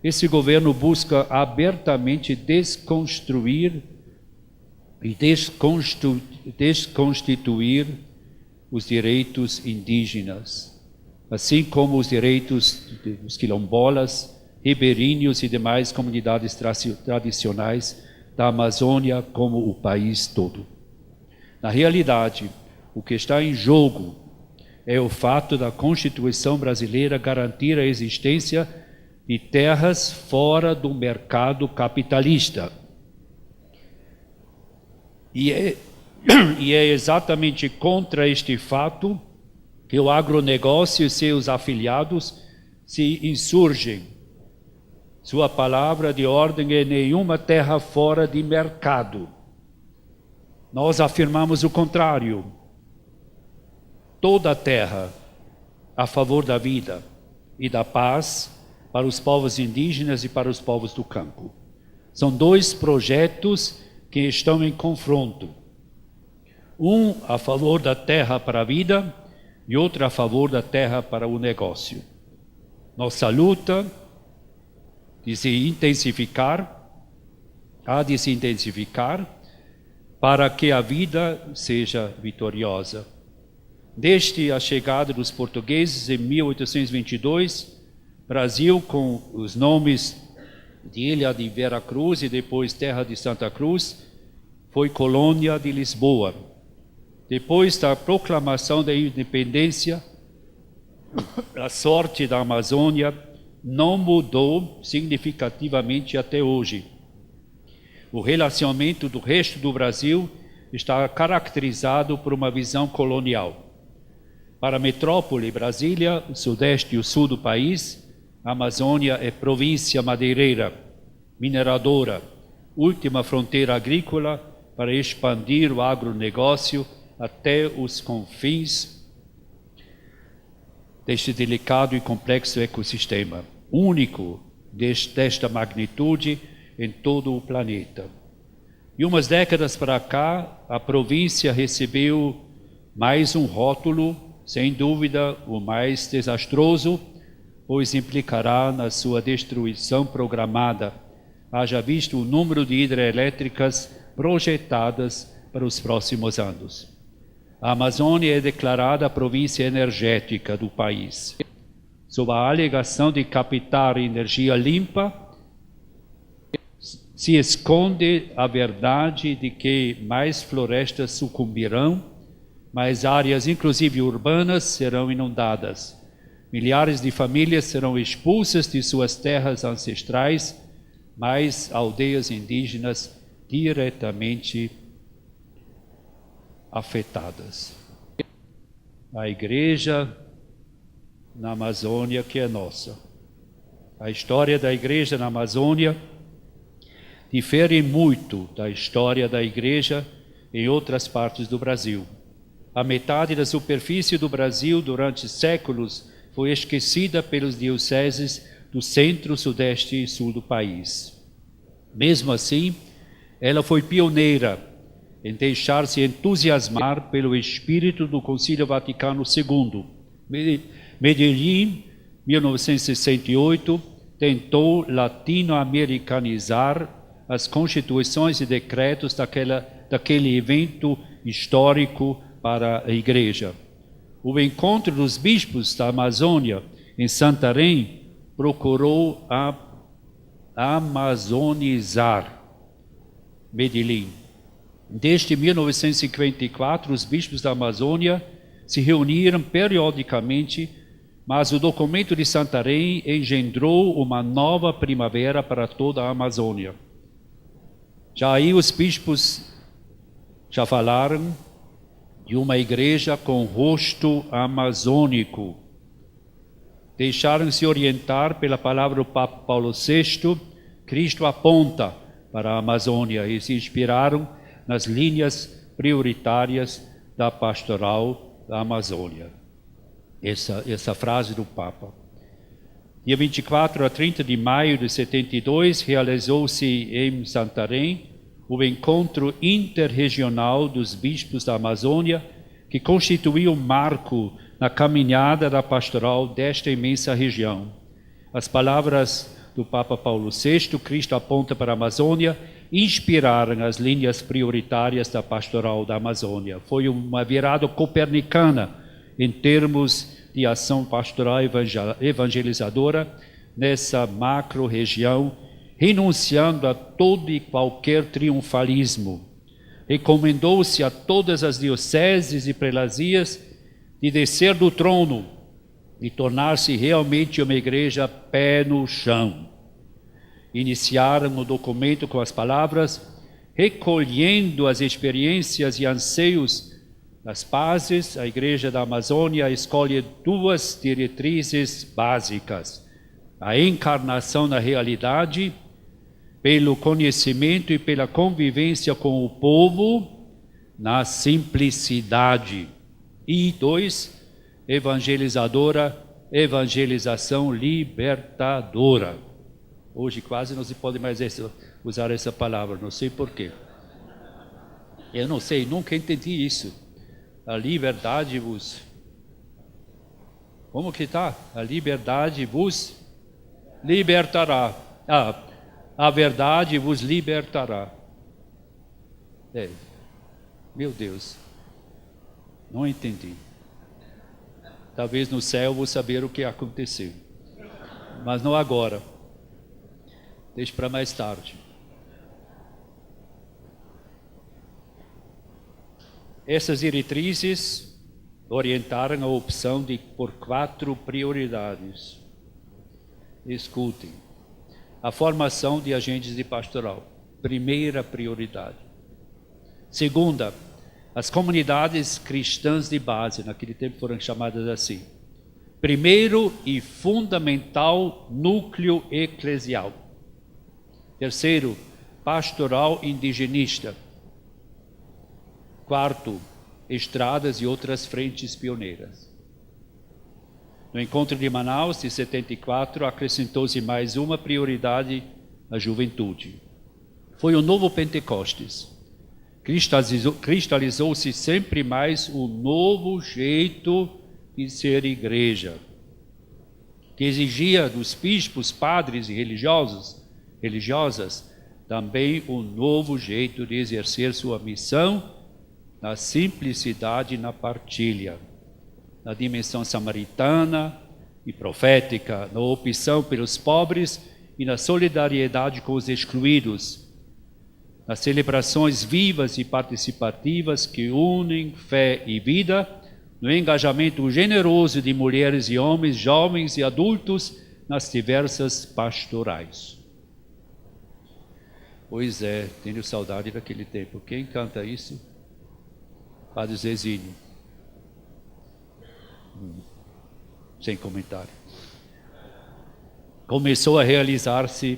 Esse governo busca abertamente desconstruir e desconstituir os direitos indígenas, assim como os direitos dos quilombolas, ribeirinhos e demais comunidades tradicionais da Amazônia, como o país todo. Na realidade, o que está em jogo é o fato da Constituição brasileira garantir a existência de terras fora do mercado capitalista. E é exatamente contra este fato que o agronegócio e seus afiliados se insurgem. Sua palavra de ordem é nenhuma terra fora de mercado. Nós afirmamos o contrário. Toda a terra a favor da vida e da paz para os povos indígenas e para os povos do campo. São dois projetos que estão em confronto. Um a favor da terra para a vida e outro a favor da terra para o negócio. Nossa luta há de se intensificar para que a vida seja vitoriosa. Desde a chegada dos portugueses em 1822, Brasil, com os nomes de Ilha de Veracruz e depois Terra de Santa Cruz, foi colônia de Lisboa. Depois da proclamação da independência, a sorte da Amazônia não mudou significativamente até hoje. O relacionamento do resto do Brasil está caracterizado por uma visão colonial. Para a metrópole Brasília, o sudeste e o sul do país, a Amazônia é província madeireira, mineradora, última fronteira agrícola para expandir o agronegócio até os confins deste delicado e complexo ecossistema, único desta magnitude em todo o planeta. E umas décadas para cá, a província recebeu mais um rótulo, sem dúvida o mais desastroso, pois implicará na sua destruição programada, haja visto o número de hidrelétricas projetadas para os próximos anos. A Amazônia é declarada a província energética do país. Sob a alegação de captar energia limpa, se esconde a verdade de que mais florestas sucumbirão, mais áreas, inclusive urbanas, serão inundadas. Milhares de famílias serão expulsas de suas terras ancestrais, mais aldeias indígenas diretamente afetadas. a igreja na Amazônia que é nossa. A história da igreja na Amazônia difere muito da história da igreja em outras partes do Brasil. A metade da superfície do Brasil durante séculos foi esquecida pelos dioceses do centro, sudeste e sul do país. Mesmo assim, ela foi pioneira em deixar-se entusiasmar pelo espírito do Concílio Vaticano II. Medellín, 1968, tentou latino-americanizar as constituições e decretos daquele evento histórico para a igreja. O encontro dos bispos da Amazônia em Santarém procurou amazonizar Medellín. Desde 1954, os bispos da Amazônia se reuniram periodicamente, mas o documento de Santarém engendrou uma nova primavera para toda a Amazônia. Já aí os bispos já falaram de uma igreja com rosto amazônico. Deixaram-se orientar pela palavra do Papa Paulo VI, Cristo aponta para a Amazônia, e se inspiraram nas linhas prioritárias da pastoral da Amazônia. Essa frase do Papa. Dia 24 a 30 de maio de 72, realizou-se em Santarém o encontro interregional dos bispos da Amazônia, que constituiu um marco na caminhada da pastoral desta imensa região. As palavras do Papa Paulo VI, Cristo aponta para a Amazônia, inspiraram as linhas prioritárias da pastoral da Amazônia. Foi uma virada copernicana em termos de ação pastoral evangelizadora nessa macro-região, renunciando a todo e qualquer triunfalismo. Recomendou-se a todas as dioceses e prelazias de descer do trono e tornar-se realmente uma igreja pé no chão. Iniciaram o documento com as palavras: recolhendo as experiências e anseios das bases, a Igreja da Amazônia escolhe duas diretrizes básicas: a encarnação na realidade, pelo conhecimento e pela convivência com o povo, na simplicidade. E 2, evangelização libertadora. Hoje quase não se pode mais usar essa palavra, não sei porquê. Eu não sei, nunca entendi isso. A liberdade vos... Como que está? A liberdade vos libertará. A verdade vos libertará. Meu Deus, não entendi. Talvez no céu eu vou saber o que aconteceu, mas não agora. Deixe para mais tarde. Essas diretrizes orientaram a opção por 4 prioridades. Escutem. A formação de agentes de pastoral, primeira prioridade. Segunda, as comunidades cristãs de base, naquele tempo foram chamadas assim. Primeiro e fundamental núcleo eclesial. Terceiro, pastoral indigenista. Quarto, estradas e outras frentes pioneiras. No encontro de Manaus, de 74, acrescentou-se mais uma prioridade: a juventude. Foi o novo Pentecostes. Cristalizou-se sempre mais o novo jeito de ser igreja, que exigia dos bispos, padres e religiosas também um novo jeito de exercer sua missão na simplicidade e na partilha, na dimensão samaritana e profética, na opção pelos pobres e na solidariedade com os excluídos, nas celebrações vivas e participativas que unem fé e vida, no engajamento generoso de mulheres e homens, jovens e adultos nas diversas pastorais. Pois é, tenho saudade daquele tempo. Quem canta isso? Padre Zezinho. Sem comentário. Começou a realizar-se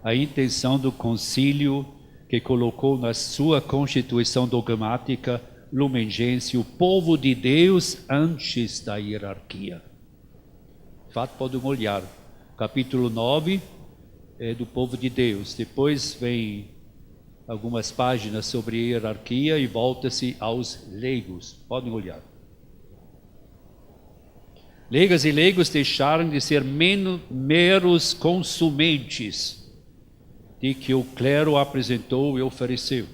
a intenção do concílio que colocou na sua constituição dogmática Lumen Gentium o povo de Deus antes da hierarquia. De fato, podem olhar. Capítulo 9 é do povo de Deus. Depois vem algumas páginas sobre hierarquia e volta-se aos leigos. Podem olhar. Leigas e leigos deixaram de ser meros consumentes de que o clero apresentou e ofereceu.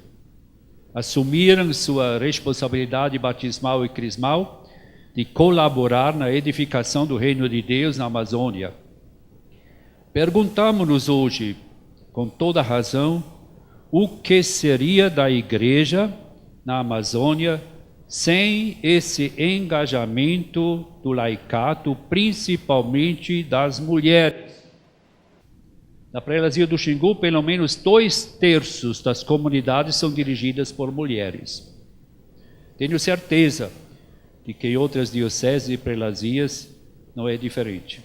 Assumiram sua responsabilidade batismal e crismal de colaborar na edificação do reino de Deus na Amazônia. Perguntamos-nos hoje, com toda razão, o que seria da igreja na Amazônia sem esse engajamento do laicato, principalmente das mulheres. Na prelazia do Xingu, pelo menos 2/3 das comunidades são dirigidas por mulheres. Tenho certeza de que em outras dioceses e prelazias não é diferente.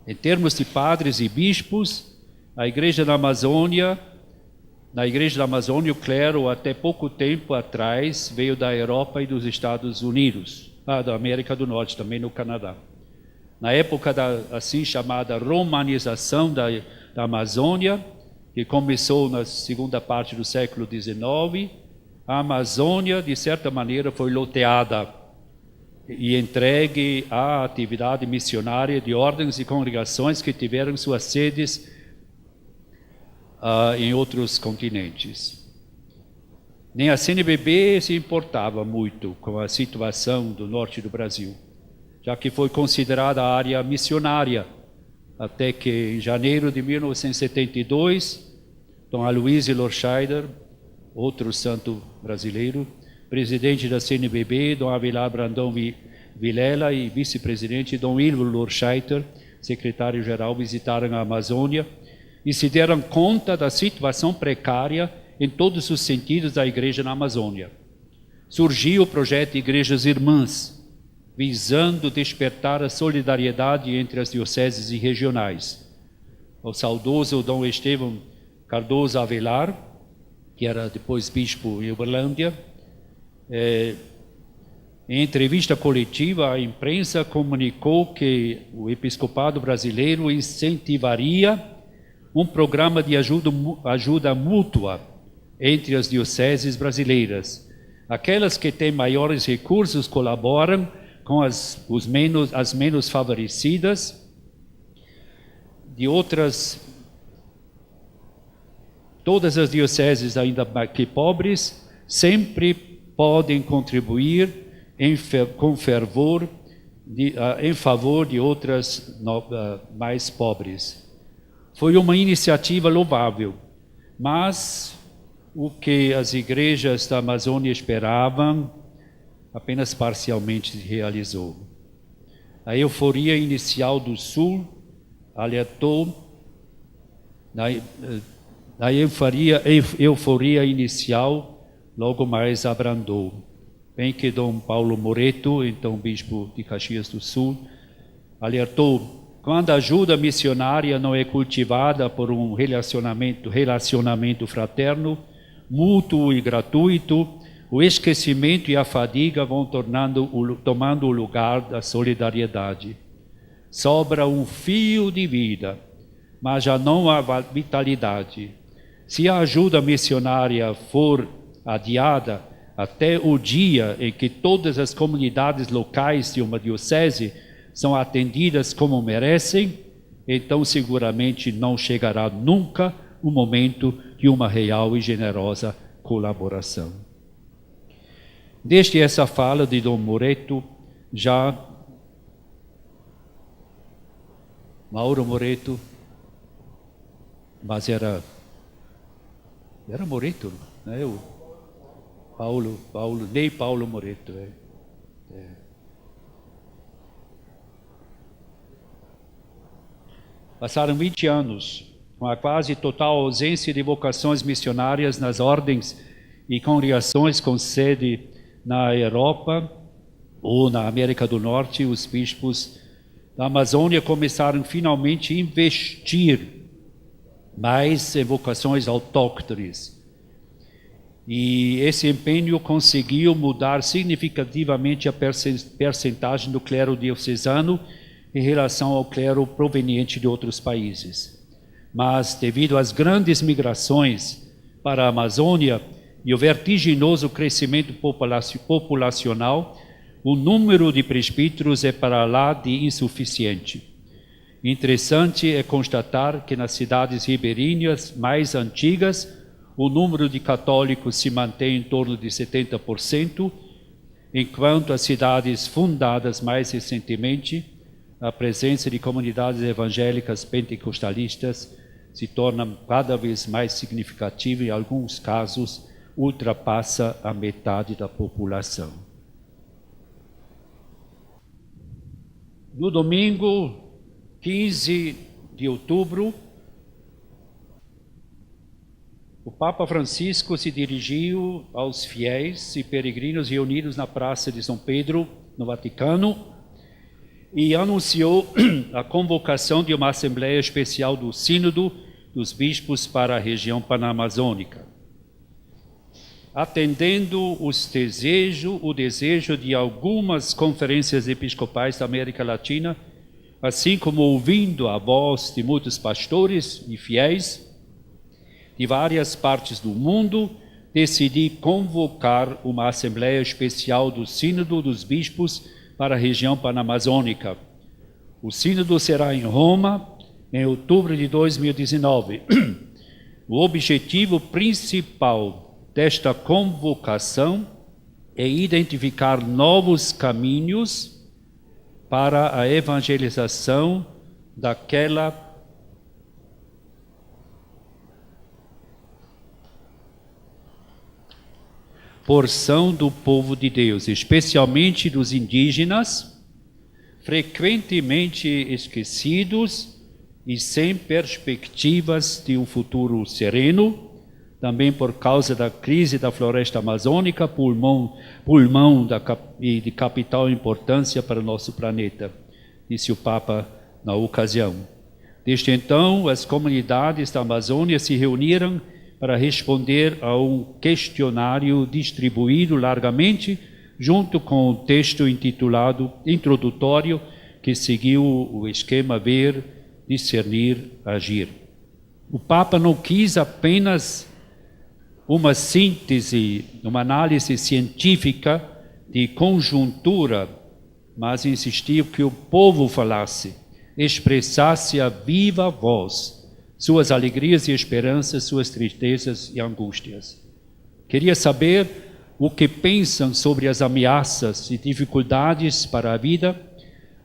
Em termos de padres e bispos, na igreja da Amazônia, o clero até pouco tempo atrás veio da Europa e dos Estados Unidos, da América do Norte, também no Canadá. Na época da assim chamada romanização da Amazônia, que começou na segunda parte do século XIX, a Amazônia, de certa maneira, foi loteada e entregue à atividade missionária de ordens e congregações que tiveram suas sedes em outros continentes. Nem a CNBB se importava muito com a situação do norte do Brasil, já que foi considerada área missionária, até que em janeiro de 1972, Dom Aloysio Lorscheider, outro santo brasileiro, presidente da CNBB, Dom Avelar Brandão Vilela e vice-presidente Dom Ilvo Lorscheider, secretário-geral, visitaram a Amazônia e se deram conta da situação precária em todos os sentidos da igreja na Amazônia. Surgiu o projeto Igrejas Irmãs, visando despertar a solidariedade entre as dioceses e regionais. O saudoso Dom Estevão Cardoso Avelar, que era depois bispo em Uberlândia, em entrevista coletiva à imprensa, comunicou que o episcopado brasileiro incentivaria um programa de ajuda mútua entre as dioceses brasileiras. Aquelas que têm maiores recursos colaboram com as menos favorecidas. De outras, todas as dioceses, ainda que pobres, sempre podem contribuir com fervor em favor de outras mais pobres. Foi uma iniciativa louvável, mas o que as igrejas da Amazônia esperavam apenas parcialmente se realizou. A euforia inicial do Sul alertou, a euforia inicial logo mais abrandou. Bem que Dom Paulo Moreto, então bispo de Caxias do Sul, alertou: quando a ajuda missionária não é cultivada por um relacionamento fraterno, mútuo e gratuito, o esquecimento e a fadiga vão tomando o lugar da solidariedade. Sobra um fio de vida, mas já não há vitalidade. Se a ajuda missionária for adiada até o dia em que todas as comunidades locais de uma diocese são atendidas como merecem, então seguramente não chegará nunca o momento de uma real e generosa colaboração. Desde essa fala de Dom Moreto, já Mauro Moreto, mas era Moreto, né? O Ney Paulo Moreto. Passaram 20 anos, com a quase total ausência de vocações missionárias nas ordens e congregações com sede na Europa, ou na América do Norte, os bispos da Amazônia começaram finalmente a investir mais em vocações autóctones. E esse empenho conseguiu mudar significativamente a percentagem do clero diocesano em relação ao clero proveniente de outros países. Mas, devido às grandes migrações para a Amazônia e o vertiginoso crescimento populacional, o número de presbíteros é para lá de insuficiente. Interessante é constatar que nas cidades ribeirinhas mais antigas, o número de católicos se mantém em torno de 70%, enquanto as cidades fundadas mais recentemente, a presença de comunidades evangélicas pentecostalistas se torna cada vez mais significativa e, em alguns casos, ultrapassa a metade da população. No domingo 15 de outubro, o Papa Francisco se dirigiu aos fiéis e peregrinos reunidos na Praça de São Pedro, no Vaticano, e anunciou a convocação de uma Assembleia Especial do Sínodo dos Bispos para a região panamazônica. Atendendo o desejo de algumas conferências episcopais da América Latina, assim como ouvindo a voz de muitos pastores e fiéis de várias partes do mundo, decidi convocar uma Assembleia Especial do Sínodo dos Bispos para a região panamazônica. O sínodo será em Roma, em outubro de 2019. O objetivo principal desta convocação é identificar novos caminhos para a evangelização daquela porção do povo de Deus, especialmente dos indígenas, frequentemente esquecidos e sem perspectivas de um futuro sereno, também por causa da crise da floresta amazônica, pulmão de capital importância para o nosso planeta, disse o Papa na ocasião. Desde então, as comunidades da Amazônia se reuniram para responder a um questionário distribuído largamente, junto com o texto intitulado introdutório, que seguiu o esquema ver, discernir, agir. O Papa não quis apenas uma síntese, uma análise científica de conjuntura, mas insistiu que o povo falasse, expressasse a viva voz suas alegrias e esperanças, suas tristezas e angústias. Queria saber o que pensam sobre as ameaças e dificuldades para a vida,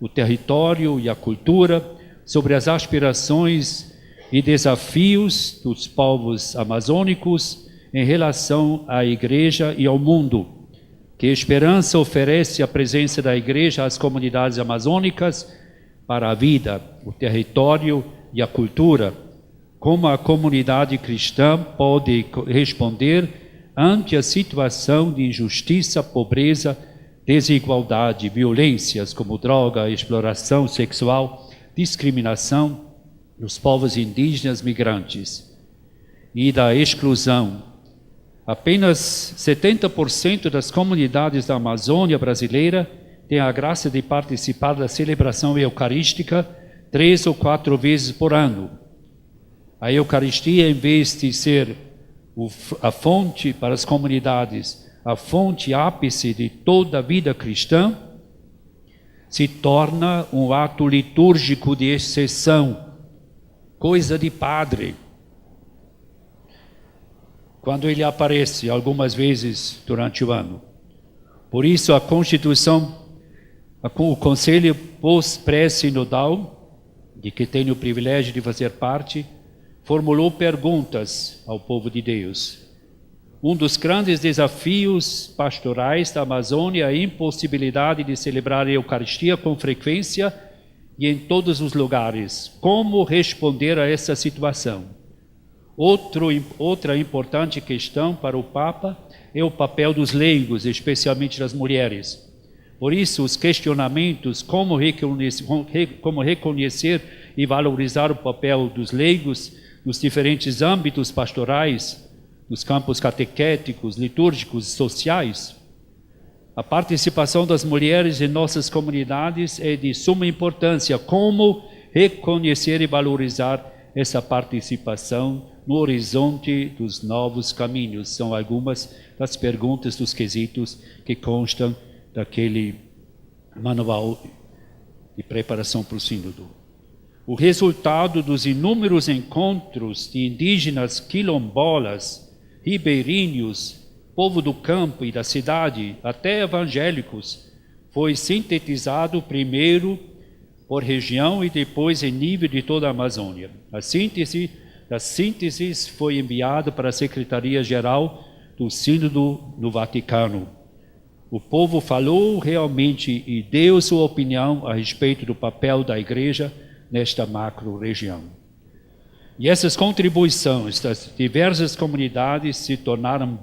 o território e a cultura, sobre as aspirações e desafios dos povos amazônicos em relação à Igreja e ao mundo. Que esperança oferece a presença da Igreja às comunidades amazônicas para a vida, o território e a cultura? Como a comunidade cristã pode responder ante a situação de injustiça, pobreza, desigualdade, violências como droga, exploração sexual, discriminação dos povos indígenas migrantes e da exclusão? Apenas 70% das comunidades da Amazônia brasileira têm a graça de participar da celebração eucarística 3 ou 4 vezes por ano. A Eucaristia, em vez de ser a fonte para as comunidades, a fonte ápice de toda a vida cristã, se torna um ato litúrgico de exceção, coisa de padre. Quando ele aparece algumas vezes durante o ano. Por isso a Constituição, o Conselho Pré-Sinodal, de que tenho o privilégio de fazer parte, formulou perguntas ao povo de Deus. Um dos grandes desafios pastorais da Amazônia é a impossibilidade de celebrar a Eucaristia com frequência e em todos os lugares. Como responder a essa situação? Outra importante questão para o Papa é o papel dos leigos, especialmente das mulheres. Por isso, os questionamentos como reconhecer e valorizar o papel dos leigos nos diferentes âmbitos pastorais, nos campos catequéticos, litúrgicos e sociais. A participação das mulheres em nossas comunidades é de suma importância. Como reconhecer e valorizar essa participação no horizonte dos novos caminhos? São algumas das perguntas, dos quesitos que constam daquele manual de preparação para o sínodo. O resultado dos inúmeros encontros de indígenas quilombolas, ribeirinhos, povo do campo e da cidade, até evangélicos, foi sintetizado primeiro por região e depois em nível de toda a Amazônia. A síntese das sínteses foi enviada para a Secretaria-Geral do Sínodo no Vaticano. O povo falou realmente e deu sua opinião a respeito do papel da Igreja nesta macro-região. E essas contribuições das diversas comunidades se tornarão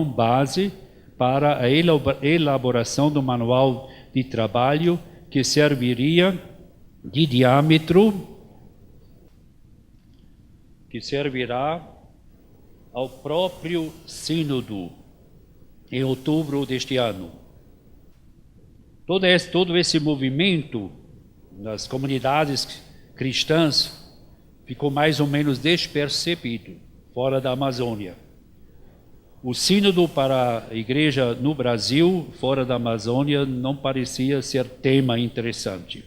base para a elaboração do manual de trabalho que serviria de diâmetro, que servirá ao próprio sínodo em outubro deste ano. Todo esse movimento nas comunidades cristãs ficou mais ou menos despercebido fora da Amazônia. O sínodo para a igreja no Brasil, fora da Amazônia, não parecia ser tema interessante.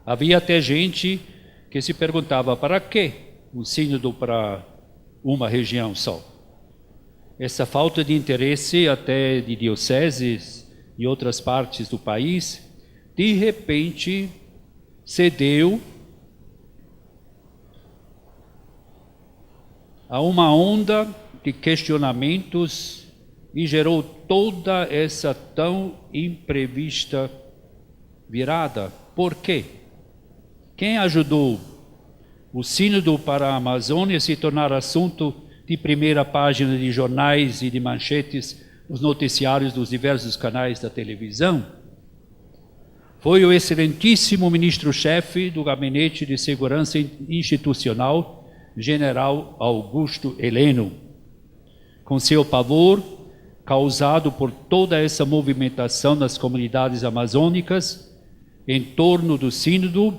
Havia até gente que se perguntava: para que o sínodo para uma região só? Essa falta de interesse até de dioceses e outras partes do país, de repente cedeu a uma onda de questionamentos e gerou toda essa tão imprevista virada. Por quê? Quem ajudou o sínodo para a Amazônia se tornar assunto de primeira página de jornais e de manchetes nos noticiários dos diversos canais da televisão? Foi o excelentíssimo ministro-chefe do Gabinete de Segurança Institucional, General Augusto Heleno, com seu pavor causado por toda essa movimentação nas comunidades amazônicas em torno do sínodo,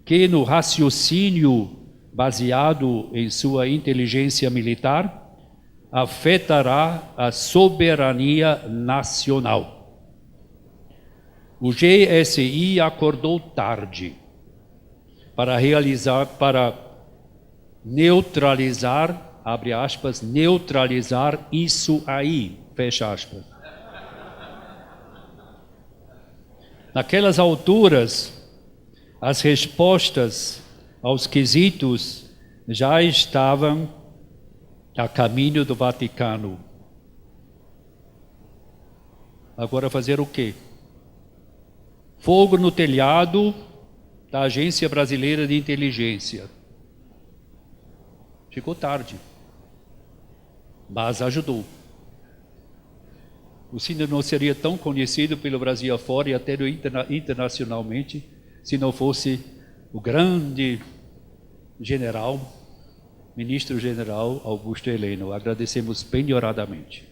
que no raciocínio baseado em sua inteligência militar afetará a soberania nacional. O GSI acordou tarde para neutralizar, abre aspas, neutralizar isso aí, fecha aspas. Naquelas alturas, as respostas aos quesitos já estavam a caminho do Vaticano. Agora fazer o quê? Fogo no telhado da Agência Brasileira de Inteligência. Ficou tarde, mas ajudou. O sínodo não seria tão conhecido pelo Brasil afora e até internacionalmente se não fosse o grande general, ministro-general Augusto Heleno. Agradecemos penhoradamente.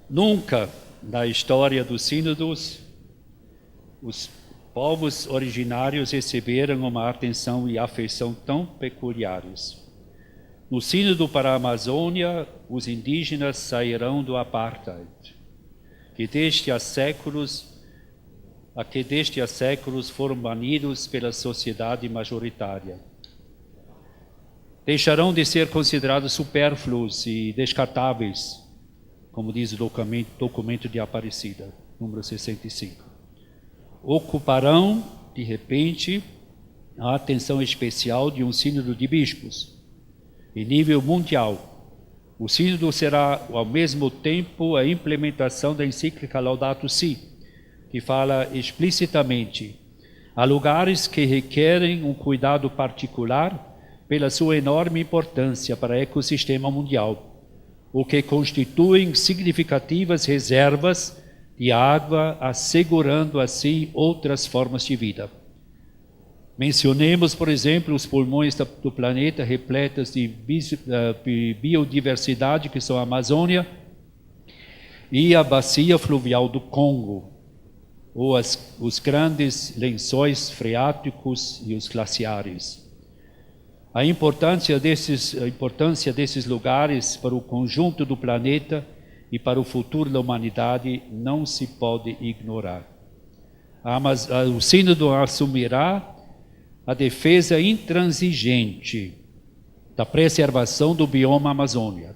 Nunca na história dos sínodos os povos originários receberam uma atenção e afeição tão peculiares. No sínodo para a Amazônia, os indígenas sairão do apartheid, que desde há séculos foram banidos pela sociedade majoritária. Deixarão de ser considerados supérfluos e descartáveis, como diz o documento de Aparecida, número 65. Ocuparão, de repente, a atenção especial de um sínodo de bispos. Em nível mundial, o sínodo será, ao mesmo tempo, a implementação da encíclica Laudato Si, que fala explicitamente: há lugares que requerem um cuidado particular pela sua enorme importância para o ecossistema mundial, o que constituem significativas reservas de água, assegurando assim outras formas de vida. Mencionemos, por exemplo, os pulmões do planeta repletos de biodiversidade, que são a Amazônia e a bacia fluvial do Congo, ou os grandes lençóis freáticos e os glaciares. A importância desses lugares para o conjunto do planeta e para o futuro da humanidade não se pode ignorar. O Sínodo assumirá a defesa intransigente da preservação do bioma Amazônia,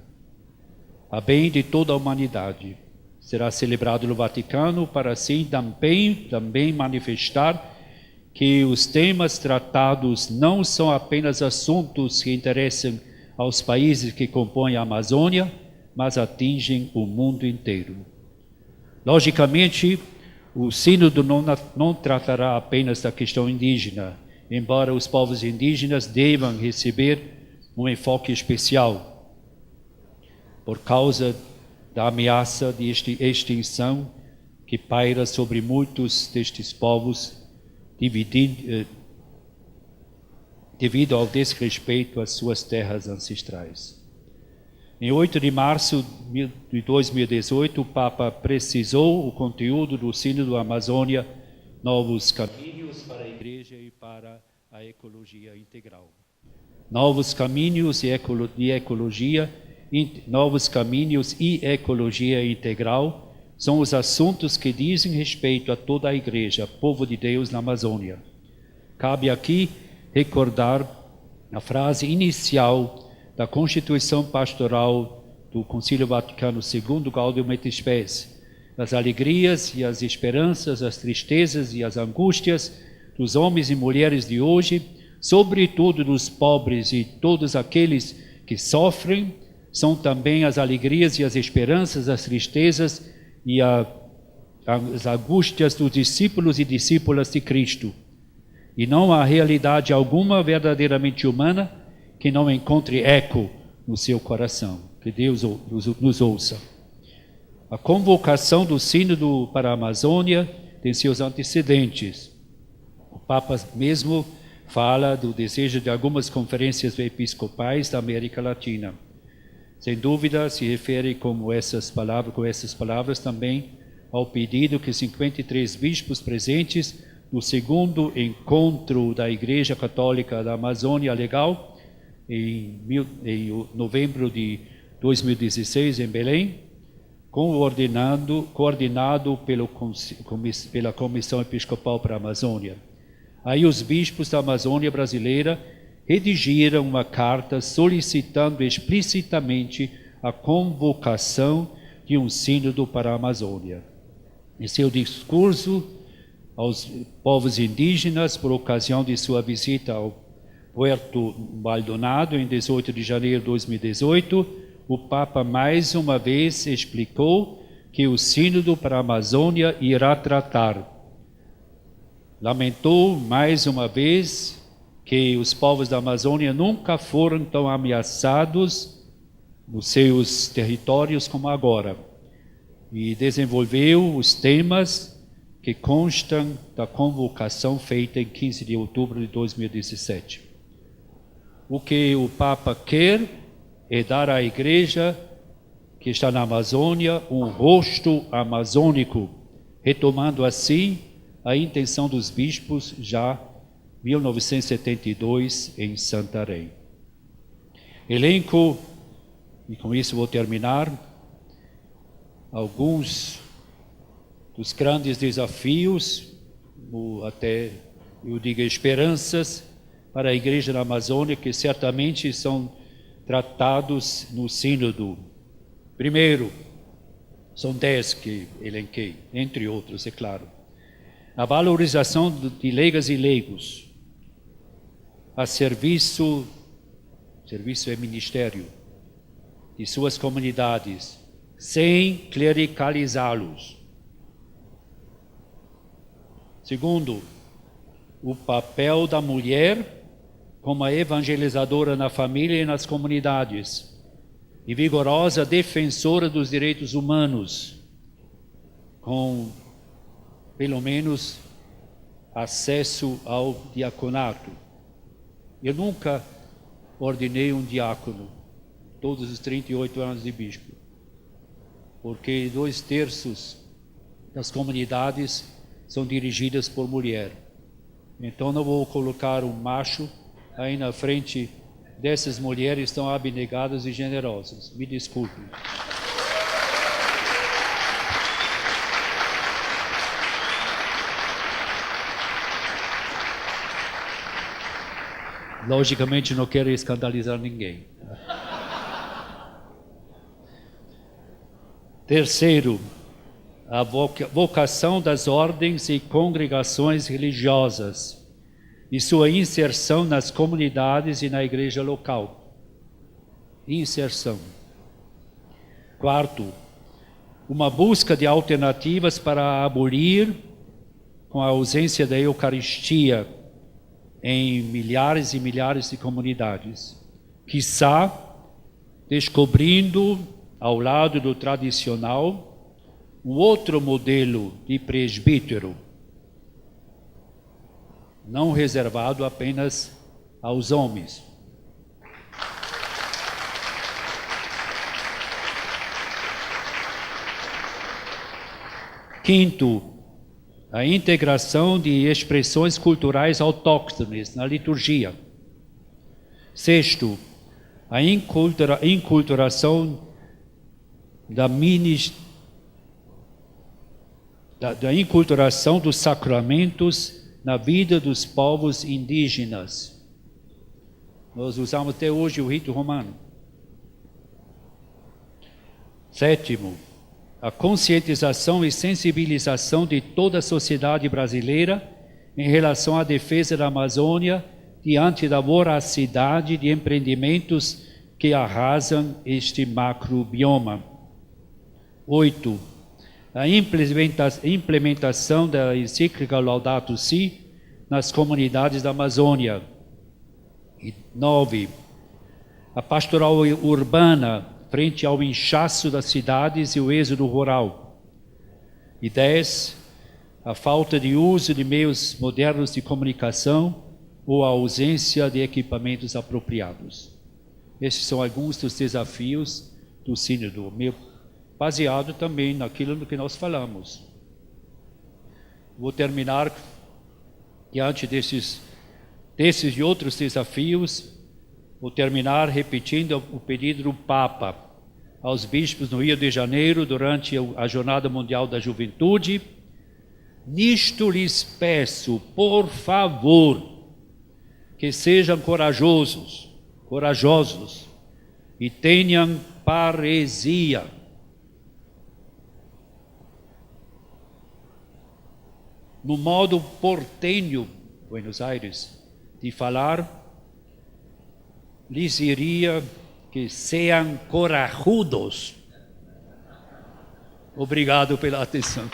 a bem de toda a humanidade. Será celebrado no Vaticano para assim também manifestar que os temas tratados não são apenas assuntos que interessam aos países que compõem a Amazônia, mas atingem o mundo inteiro. Logicamente, o Sínodo não tratará apenas da questão indígena, embora os povos indígenas devam receber um enfoque especial, por causa da ameaça de extinção que paira sobre muitos destes povos, devido ao desrespeito às suas terras ancestrais. Em 8 de março de 2018, o Papa precisou o conteúdo do Sínodo Amazônia, Novos Caminhos para a Igreja e para a Ecologia Integral. Novos caminhos e ecologia integral são os assuntos que dizem respeito a toda a Igreja, povo de Deus na Amazônia. Cabe aqui recordar a frase inicial da Constituição Pastoral do Concílio Vaticano II, Gaudium et Spes: as alegrias e as esperanças, as tristezas e as angústias dos homens e mulheres de hoje, sobretudo dos pobres e todos aqueles que sofrem, são também as alegrias e as esperanças, as tristezas e as angústias dos discípulos e discípulas de Cristo. E não há realidade alguma verdadeiramente humana que não encontre eco no seu coração. Que Deus nos ouça. A convocação do Sínodo para a Amazônia tem seus antecedentes. O Papa mesmo fala do desejo de algumas conferências episcopais da América Latina. Sem dúvida, se refere com essas palavras também ao pedido que 53 bispos presentes no segundo encontro da Igreja Católica da Amazônia Legal, em novembro de 2016, em Belém, coordenado pela Comissão Episcopal para a Amazônia. Aí os bispos da Amazônia brasileira redigiram uma carta solicitando explicitamente a convocação de um sínodo para a Amazônia. Em seu discurso aos povos indígenas, por ocasião de sua visita ao Puerto Maldonado, em 18 de janeiro de 2018, o Papa mais uma vez explicou que o Sínodo para a Amazônia irá tratar. Lamentou mais uma vez que os povos da Amazônia nunca foram tão ameaçados nos seus territórios como agora, e desenvolveu os temas que constam da convocação feita em 15 de outubro de 2017. O que o Papa quer é dar à Igreja que está na Amazônia um rosto amazônico, retomando assim a intenção dos bispos já em 1972 em Santarém. Elenco, e com isso vou terminar, alguns dos grandes desafios, ou até eu digo esperanças, para a Igreja da Amazônia, que certamente são tratados no Sínodo. Primeiro, são 10 que elenquei, entre outros, é claro. A valorização de leigas e leigos, a serviço é ministério, de suas comunidades, sem clericalizá-los. Segundo, o papel da mulher como a evangelizadora na família e nas comunidades e vigorosa defensora dos direitos humanos, com pelo menos acesso ao diaconato. Eu nunca ordenei um diácono, todos os 38 anos de bispo, porque 2/3 das comunidades são dirigidas por mulher. Então não vou colocar um macho aí na frente dessas mulheres tão abnegadas e generosas. Me desculpem. Logicamente não quero escandalizar ninguém. Terceiro, a vocação das ordens e congregações religiosas e sua inserção nas comunidades e na igreja local. Inserção. Quarto, uma busca de alternativas para abolir, com a ausência da Eucaristia, em milhares e milhares de comunidades, quiçá descobrindo, ao lado do tradicional, um outro modelo de presbítero, não reservado apenas aos homens. Quinto, a integração de expressões culturais autóctones na liturgia. Sexto, a inculturação da inculturação dos sacramentos na vida dos povos indígenas. Nós usamos até hoje o rito romano. Sétimo, a conscientização e sensibilização de toda a sociedade brasileira em relação à defesa da Amazônia diante da voracidade de empreendimentos que arrasam este macrobioma. 8. A implementação da encíclica Laudato Si nas comunidades da Amazônia. 9. A pastoral urbana frente ao inchaço das cidades e o êxodo rural. 10. A falta de uso de meios modernos de comunicação ou a ausência de equipamentos apropriados. Esses são alguns dos desafios do Sínodo, baseado também naquilo que nós falamos. Vou terminar diante desses e outros desafios. Vou terminar repetindo o pedido do Papa aos bispos no Rio de Janeiro durante a Jornada Mundial da Juventude. Nisto lhes peço, por favor, que sejam corajosos e tenham paresia. No modo portenho, Buenos Aires, de falar, lhes diria que sejam corajudos. Obrigado pela atenção.